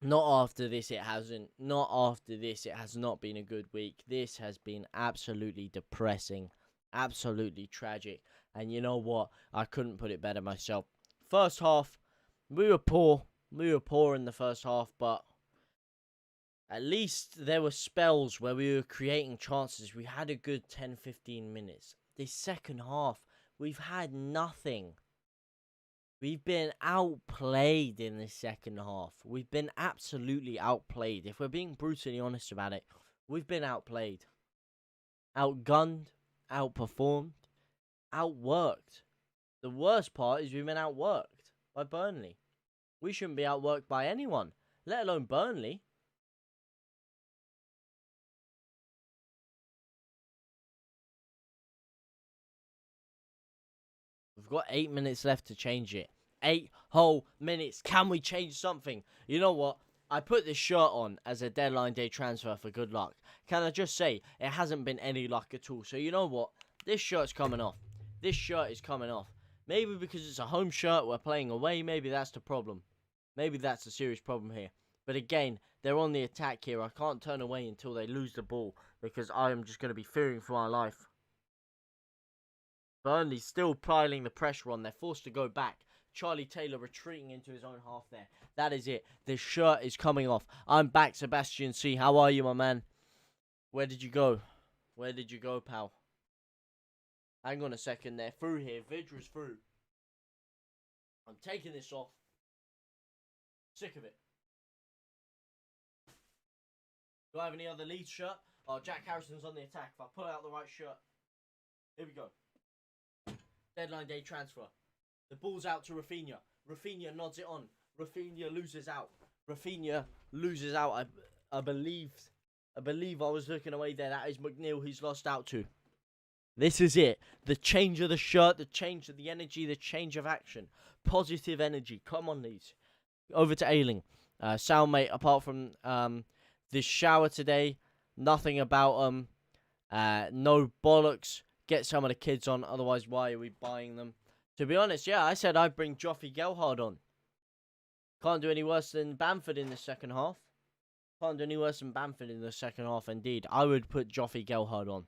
Not after this, it hasn't. Not after this, it has not been a good week. This has been absolutely depressing. Absolutely tragic. And you know what? I couldn't put it better myself. First half, we were poor. We were poor in the first half, but at least there were spells where we were creating chances. We had a good 10-15 minutes. This second half, we've had nothing. We've been outplayed in the second half. We've been absolutely outplayed. If we're being brutally honest about it, we've been outplayed. Outgunned, outperformed, outworked. The worst part is we've been outworked by Burnley. We shouldn't be outworked by anyone, let alone Burnley. We've got 8 minutes left to change it. 8 whole minutes. Can we change something? You know what? I put this shirt on as a deadline day transfer for good luck. Can I just say, it hasn't been any luck at all. So you know what? This shirt's coming off. This shirt is coming off. Maybe because it's a home shirt, we're playing away. Maybe that's the problem. Maybe that's a serious problem here. But again, they're on the attack here. I can't turn away until they lose the ball, because I am just going to be fearing for my life. Burnley still piling the pressure on. They're forced to go back. Charlie Taylor retreating into his own half there. That is it. This shirt is coming off. I'm back, Sebastian C. How are you, my man? Where did you go? Where did you go, pal? Hang on a second. They're through here. Vidra's through. I'm taking this off. Sick of it. Do I have any other Leeds shirt? Oh, Jack Harrison's on the attack. If I pull out the right shirt. Here we go. Deadline day transfer. The ball's out to Rafinha. Rafinha nods it on. Rafinha loses out. Rafinha loses out. I believe I was looking away there. That is McNeil he's lost out to. This is it. The change of the shirt, the change of the energy, the change of action. Positive energy. Come on, Leeds. Over to Ailing. Soundmate, apart from this shower today, nothing about no bollocks. Get some of the kids on, otherwise why are we buying them? To be honest, yeah, I said I'd bring Joffy Gelhard on. Can't do any worse than Bamford in the second half. Can't do any worse than Bamford in the second half, indeed. I would put Joffy Gelhard on.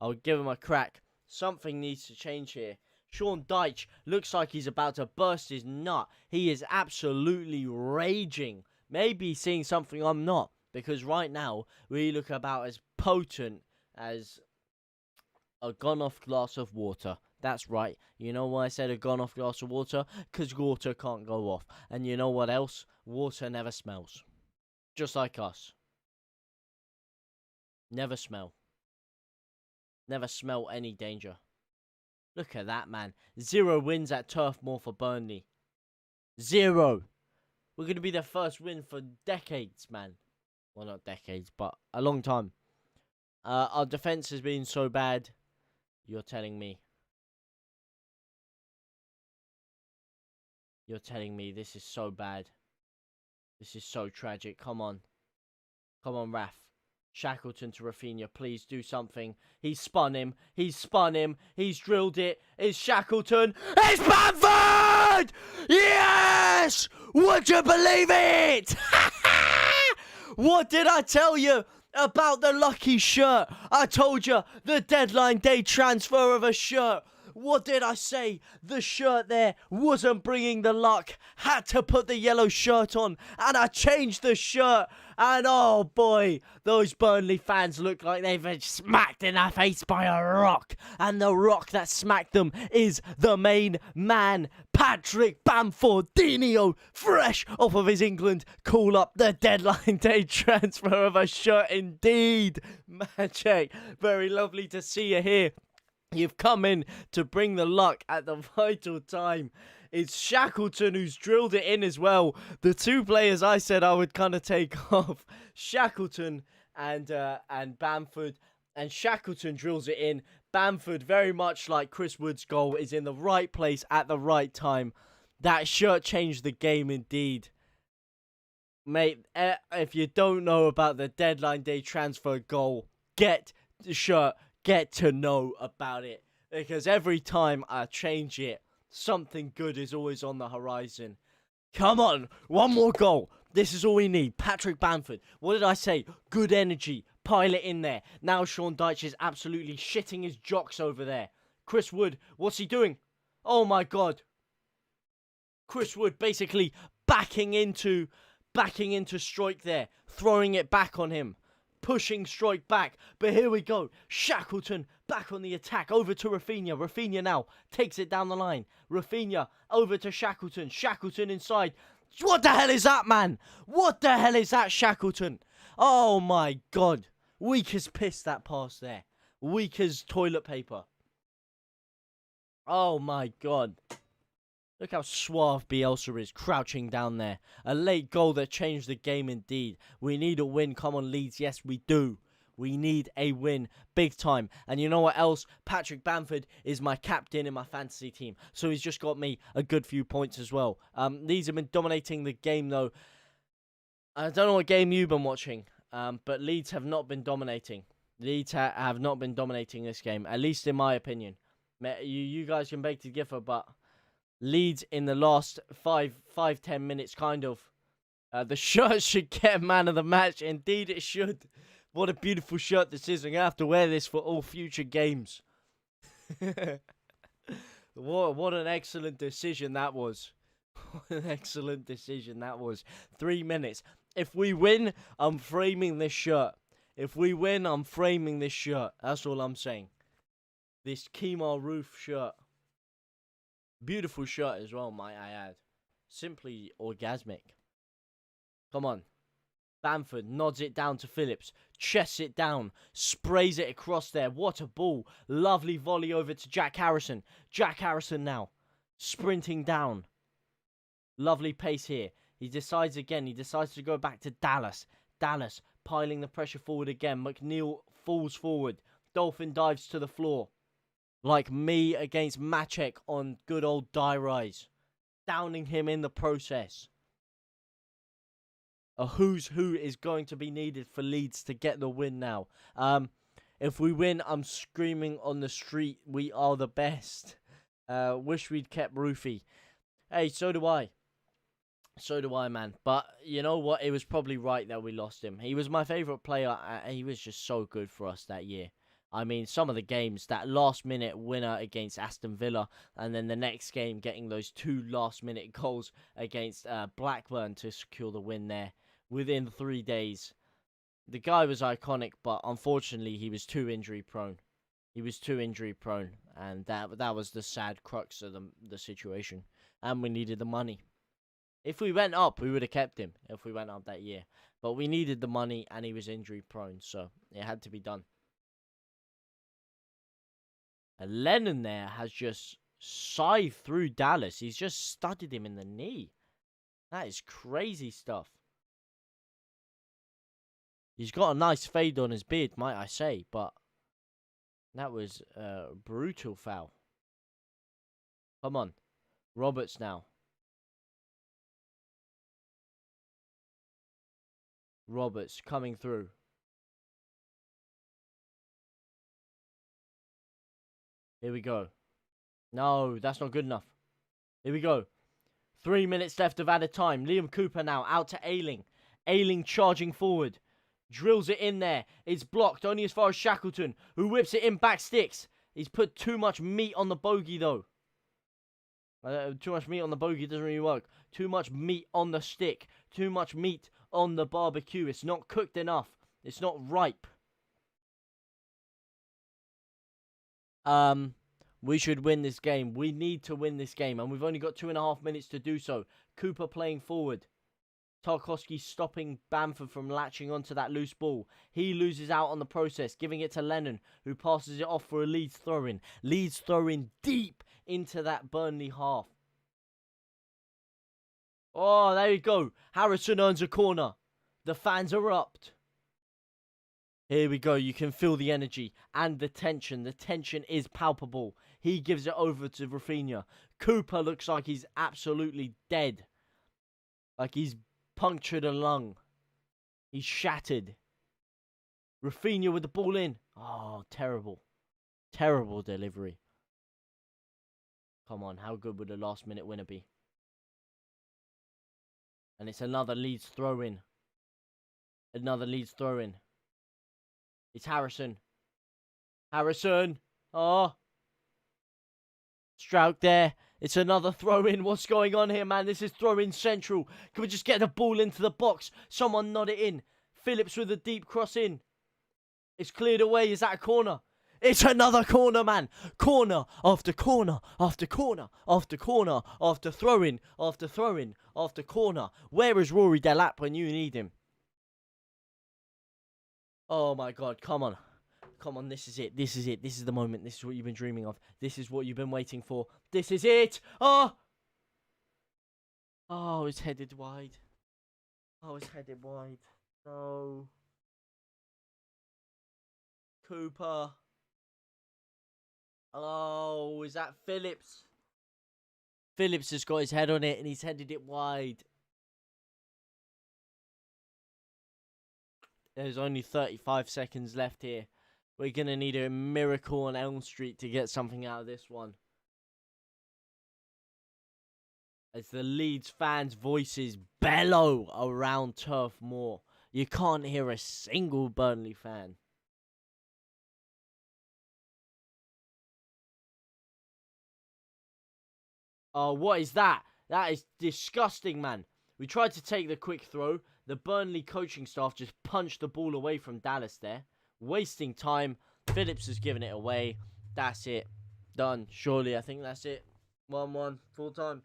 I would give him a crack. Something needs to change here. Sean Dyche looks like he's about to burst his nut. He is absolutely raging. maybe seeing something I'm not. Because right now, we look about as potent as a gone-off glass of water. That's right. You know why I said a gone-off glass of water? Because water can't go off. And you know what else? Water never smells. Just like us. Never smell. Never smell any danger. Look at that, man. 0 wins at Turf Moor for Burnley. 0. We're going to be their first win for decades, man. Well, not decades, but a long time. Our defense has been so bad. You're telling me. You're telling me this is so bad. This is so tragic. Come on. Come on, Raf. Shackleton to Rafinha. Please do something. He's spun him. He's spun him. He's drilled it. It's Shackleton. It's Bamford! Yes! Would you believe it? What did I tell you about the lucky shirt? I told you the deadline day transfer of a shirt. What did I say? The shirt there wasn't bringing the luck. Had to put the yellow shirt on. And I changed the shirt. And oh boy, those Burnley fans look like they've been smacked in the face by a rock. And the rock that smacked them is the main man, Patrick Bamfordinho, fresh off of his England call up. The deadline day transfer of a shirt indeed. Magic. Very lovely to see you here. You've come in to bring the luck at the vital time. It's Shackleton who's drilled it in as well. The two players I said I would kind of take off. Shackleton and Bamford. And Shackleton drills it in. Bamford, very much like Chris Wood's goal, is in the right place at the right time. That shirt changed the game indeed. Mate, if you don't know about the deadline day transfer goal, get the shirt. Get to know about it, because every time I change it, something good is always on the horizon. Come on, one more goal. This is all we need. Patrick Bamford. What did I say? Good energy. Pile it in there. Now Sean Dyche is absolutely shitting his jocks over there. Chris Wood, what's he doing? Oh my God. Chris Wood basically backing into Strike there, throwing it back on him. Pushing Strike back, but here we go. Shackleton back on the attack, over to Rafinha. Rafinha now takes it down the line. Rafinha over to Shackleton. Shackleton inside. What the hell is that, man? What the hell is that, Shackleton? Oh my God. Weak as piss, that pass there. Weak as toilet paper. Oh my God. Look how suave Bielsa is, crouching down there. A late goal that changed the game indeed. We need a win. Come on, Leeds. Yes, we do. We need a win. Big time. And you know what else? Patrick Bamford is my captain in my fantasy team. So he's just got me a good few points as well. Leeds have been dominating the game, though. I don't know what game you've been watching. But Leeds have not been dominating. Leeds have not been dominating this game. At least in my opinion. You guys can beg to differ, but Leeds in the last 5-10 minutes, kind of. The shirt should get man of the match. Indeed, it should. What a beautiful shirt this is. I'm going to have to wear this for all future games. What an excellent decision that was. What an excellent decision that was. 3 minutes. If we win, I'm framing this shirt. If we win, I'm framing this shirt. That's all I'm saying. This Kemar Roof shirt. Beautiful shirt as well, might I add. Simply orgasmic. Come on. Bamford nods it down to Phillips. Chests it down. Sprays it across there. What a ball. Lovely volley over to Jack Harrison. Jack Harrison now. Sprinting down. Lovely pace here. He decides again. He decides to go back to Dallas. Dallas piling the pressure forward again. McNeil falls forward. Dolphin dives to the floor. Like me against Maciek on good old Die Rise. Downing him in the process. A who's who is going to be needed for Leeds to get the win now. If we win, I'm screaming on the street, we are the best. Wish we'd kept Roofy. Hey, so do I. So do I, man. But you know what? It was probably right that we lost him. He was my favourite player. He was just so good for us that year. I mean, some of the games, that last-minute winner against Aston Villa, and then the next game getting those 2 last-minute goals against Blackburn to secure the win there. within 3 days. The guy was iconic, but unfortunately, he was too injury prone. He was too injury prone, and that was the sad crux of the situation. And we needed the money. If we went up, we would have kept him. If we went up that year, but we needed the money, and he was injury prone, so it had to be done. And Lennon there has just scythed through Dallas. He's just studded him in the knee. That is crazy stuff. He's got a nice fade on his beard, might I say, but that was a brutal foul. Come on. Roberts now. Roberts coming through. Here we go. No, that's not good enough. Here we go. 3 minutes left of added time. Liam Cooper now out to Ayling. Ayling charging forward. Drills it in there. It's blocked only as far as Shackleton, who whips it in back sticks. He's put too much meat on the bogey, though. Too much meat on the bogey doesn't really work. Too much meat on the stick. Too much meat on the barbecue. It's not cooked enough. It's not ripe. We should win this game. We need to win this game, and we've only got 2.5 minutes to do so. Cooper playing forward. Tarkowski stopping Bamford from latching onto that loose ball. He loses out on the process, giving it to Lennon, who passes it off for a Leeds throw-in. Leeds throw-in deep into that Burnley half. Oh, there you go. Harrison earns a corner. The fans erupt. Here we go. You can feel the energy and the tension. The tension is palpable. He gives it over to Rafinha. Cooper looks like he's absolutely dead. Like he's punctured a lung. He's shattered. Rafinha with the ball in. Oh, terrible. Terrible delivery. Come on, how good would a last minute winner be? And it's another Leeds throw-in. Another Leeds throw-in. It's Harrison. Harrison. Oh. Stroud there. It's another throw-in. What's going on here, man? This is throw-in central. Can we just get the ball into the box? Someone nod it in. Phillips with a deep cross in. It's cleared away. Is that a corner? It's another corner, man. Corner after corner after corner after corner after throw-in after throw-in after corner. Where is Rory Delap when you need him? Oh my God, come on. Come on, this is it. This is it. This is the moment. This is what you've been dreaming of. This is what you've been waiting for. This is it. Oh! Oh, it's headed wide. Oh, it's headed wide. No. Cooper. Oh, is that Phillips? Phillips has got his head on it and he's headed it wide. There's only 35 seconds left here. We're going to need a miracle on Elm Street to get something out of this one. As the Leeds fans' voices bellow around Turf Moor. You can't hear a single Burnley fan. Oh, what is that? That is disgusting, man. We tried to take the quick throw. The Burnley coaching staff just punched the ball away from Dallas there. Wasting time. Phillips has given it away. That's it. Done. Surely, I think that's it. 1-1. Full time.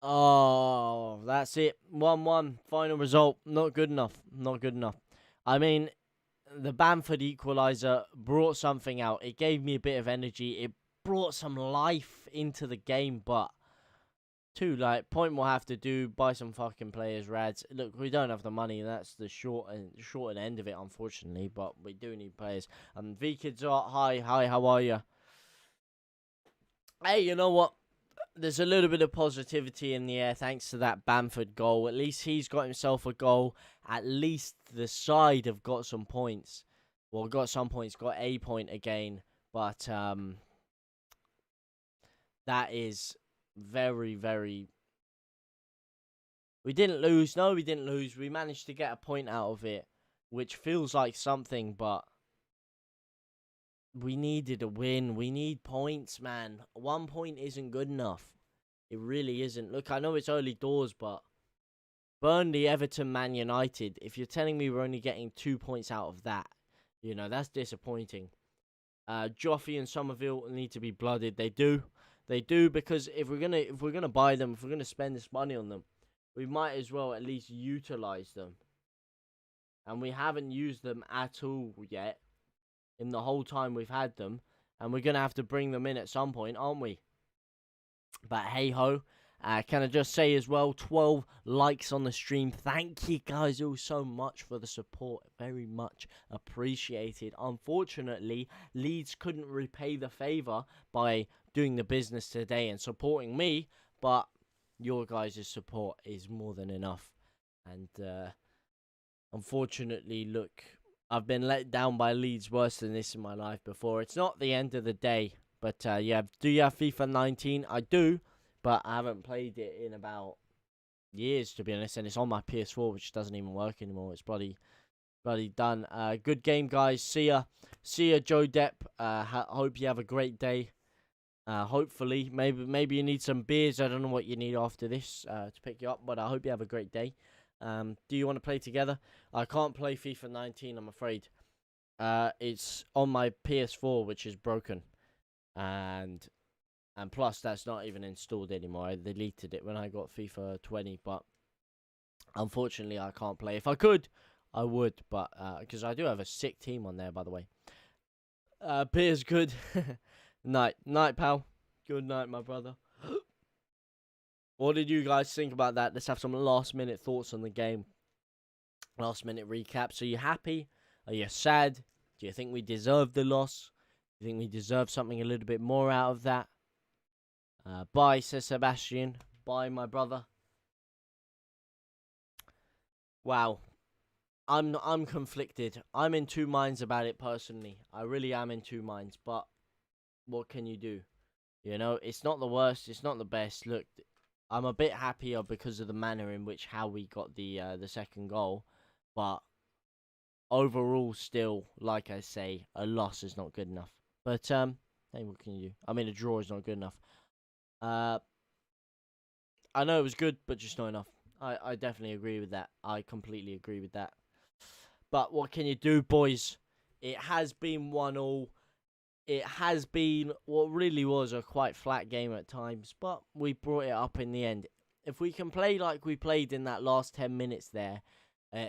Oh, that's it. 1-1. Final result. Not good enough. Not good enough. I mean, the Bamford equalizer brought something out. It gave me a bit of energy. It brought some life into the game, but point will have to do, buy some fucking players, Rads. Look, we don't have the money. That's the short and end of it, unfortunately, but we do need players. V-Kids are, hi, how are you? Hey, you know what? There's a little bit of positivity in the air thanks to that Bamford goal. At least he's got himself a goal. At least the side have got some points. Well, got some points, got a point again. But that is very, very... We didn't lose. No, we didn't lose. We managed to get a point out of it, which feels like something, but we needed a win. We need points, man. 1 point isn't good enough. It really isn't. Look, I know it's early doors, but Burnley, Everton, Man United, if you're telling me we're only getting 2 points out of that, you know, that's disappointing. Joffrey and Somerville need to be blooded. They do. They do, because if we're gonna buy them, if we're gonna spend this money on them, we might as well at least utilize them. And we haven't used them at all yet in the whole time we've had them. And we're going to have to bring them in at some point, aren't we? But hey-ho. Can I just say as well, 12 likes on the stream. Thank you guys all so much for the support. Very much appreciated. Unfortunately, Leeds couldn't repay the favour by doing the business today and supporting me. But your guys' support is more than enough. And unfortunately, look, I've been let down by Leeds worse than this in my life before. It's not the end of the day. But yeah, do you have FIFA 19? I do, but I haven't played it in about years, to be honest. And it's on my PS4, which doesn't even work anymore. It's bloody done. Good game, guys. See ya, Joe Depp. Hope you have a great day. Hopefully, maybe you need some beers. I don't know what you need after this to pick you up, but I hope you have a great day. Do you want to play together? I can't play FIFA 19, I'm afraid. It's on my PS4, which is broken. And plus, that's not even installed anymore. I deleted it when I got FIFA 20, but unfortunately, I can't play. If I could, I would, but because I do have a sick team on there, by the way. Beer's good. Night, pal. Good night, my brother. What did you guys think about that? Let's have some last-minute thoughts on the game. Last-minute recap. So, you happy? Are you sad? Do you think we deserved the loss? Do you think we deserve something a little bit more out of that? Bye, says Sebastian. Bye, my brother. Wow. I'm conflicted. I'm in two minds about it personally. I really am in two minds. But what can you do? You know, it's not the worst. It's not the best. Look, I'm a bit happier because of the manner in which how we got the second goal. But overall, still, like I say, a loss is not good enough. But hey, what can you do? I mean, a draw is not good enough. I know it was good, but just not enough. I definitely agree with that. I completely agree with that. But what can you do, boys? It has been 1-1. It has been what really was a quite flat game at times, but we brought it up in the end. If we can play like we played in that last 10 minutes there,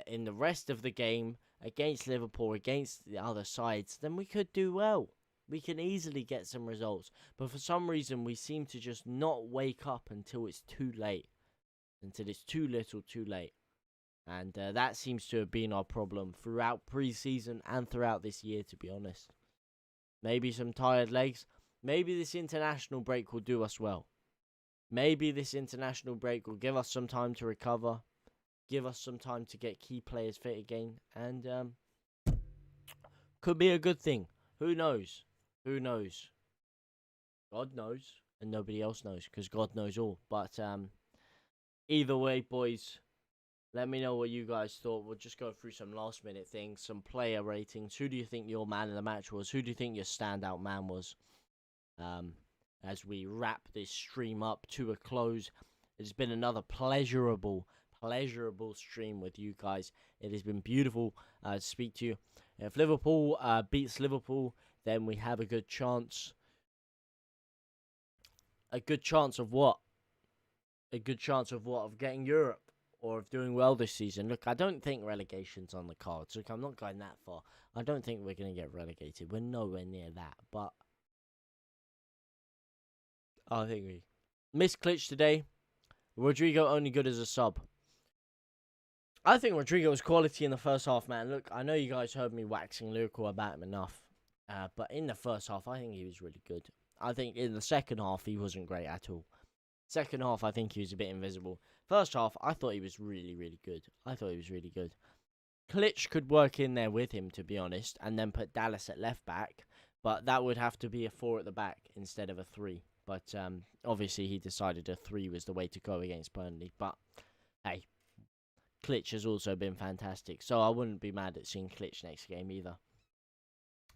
in the rest of the game, against Liverpool, against the other sides, then we could do well. We can easily get some results. But for some reason, we seem to just not wake up until it's too late. Until it's too little, too late. And that seems to have been our problem throughout pre-season and throughout this year, to be honest. Maybe some tired legs. Maybe this international break will do us well. Maybe this international break will give us some time to recover. Give us some time to get key players fit again. And could be a good thing. Who knows? Who knows? God knows. And nobody else knows. Because God knows all. But either way, boys, let me know what you guys thought. We'll just go through some last-minute things, some player ratings. Who do you think your man of the match was? Who do you think your standout man was? As we wrap this stream up to a close, it's been another pleasurable stream with you guys. It has been beautiful to speak to you. If Liverpool beats Liverpool, then we have a good chance. A good chance of what? A good chance of what? Of getting Europe. Or of doing well this season. Look, I don't think relegation's on the cards. Look, I'm not going that far. I don't think we're going to get relegated. We're nowhere near that. But I think we missed Klitsch today. Rodrigo only good as a sub. I think Rodrigo was quality in the first half, man. Look, I know you guys heard me waxing lyrical about him enough. But in the first half, I think he was really good. I think in the second half, he wasn't great at all. Second half, I think he was a bit invisible. First half, I thought he was really, really good. Klitsch could work in there with him, to be honest, and then put Dallas at left back. But that would have to be a 4 at the back instead of a 3. But obviously, he decided a 3 was the way to go against Burnley. But hey, Klitsch has also been fantastic. So I wouldn't be mad at seeing Klitsch next game either.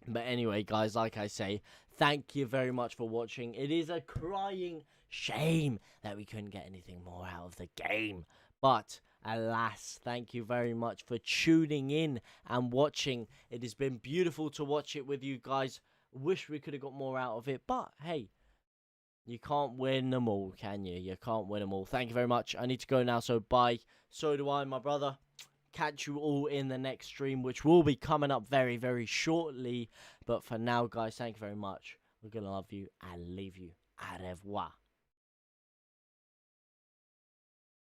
But anyway, guys, like I say, thank you very much for watching. It is a crying shame that we couldn't get anything more out of the game. But alas, thank you very much for tuning in and watching. It has been beautiful to watch it with you guys. Wish we could have got more out of it, but hey, you can't win them all, can you? You can't win them all. Thank you very much. I need to go now, so bye. So do I, my brother. Catch you all in the next stream, which will be coming up very, very shortly. But for now, guys, thank you very much. We're going to love you and leave you. Au revoir.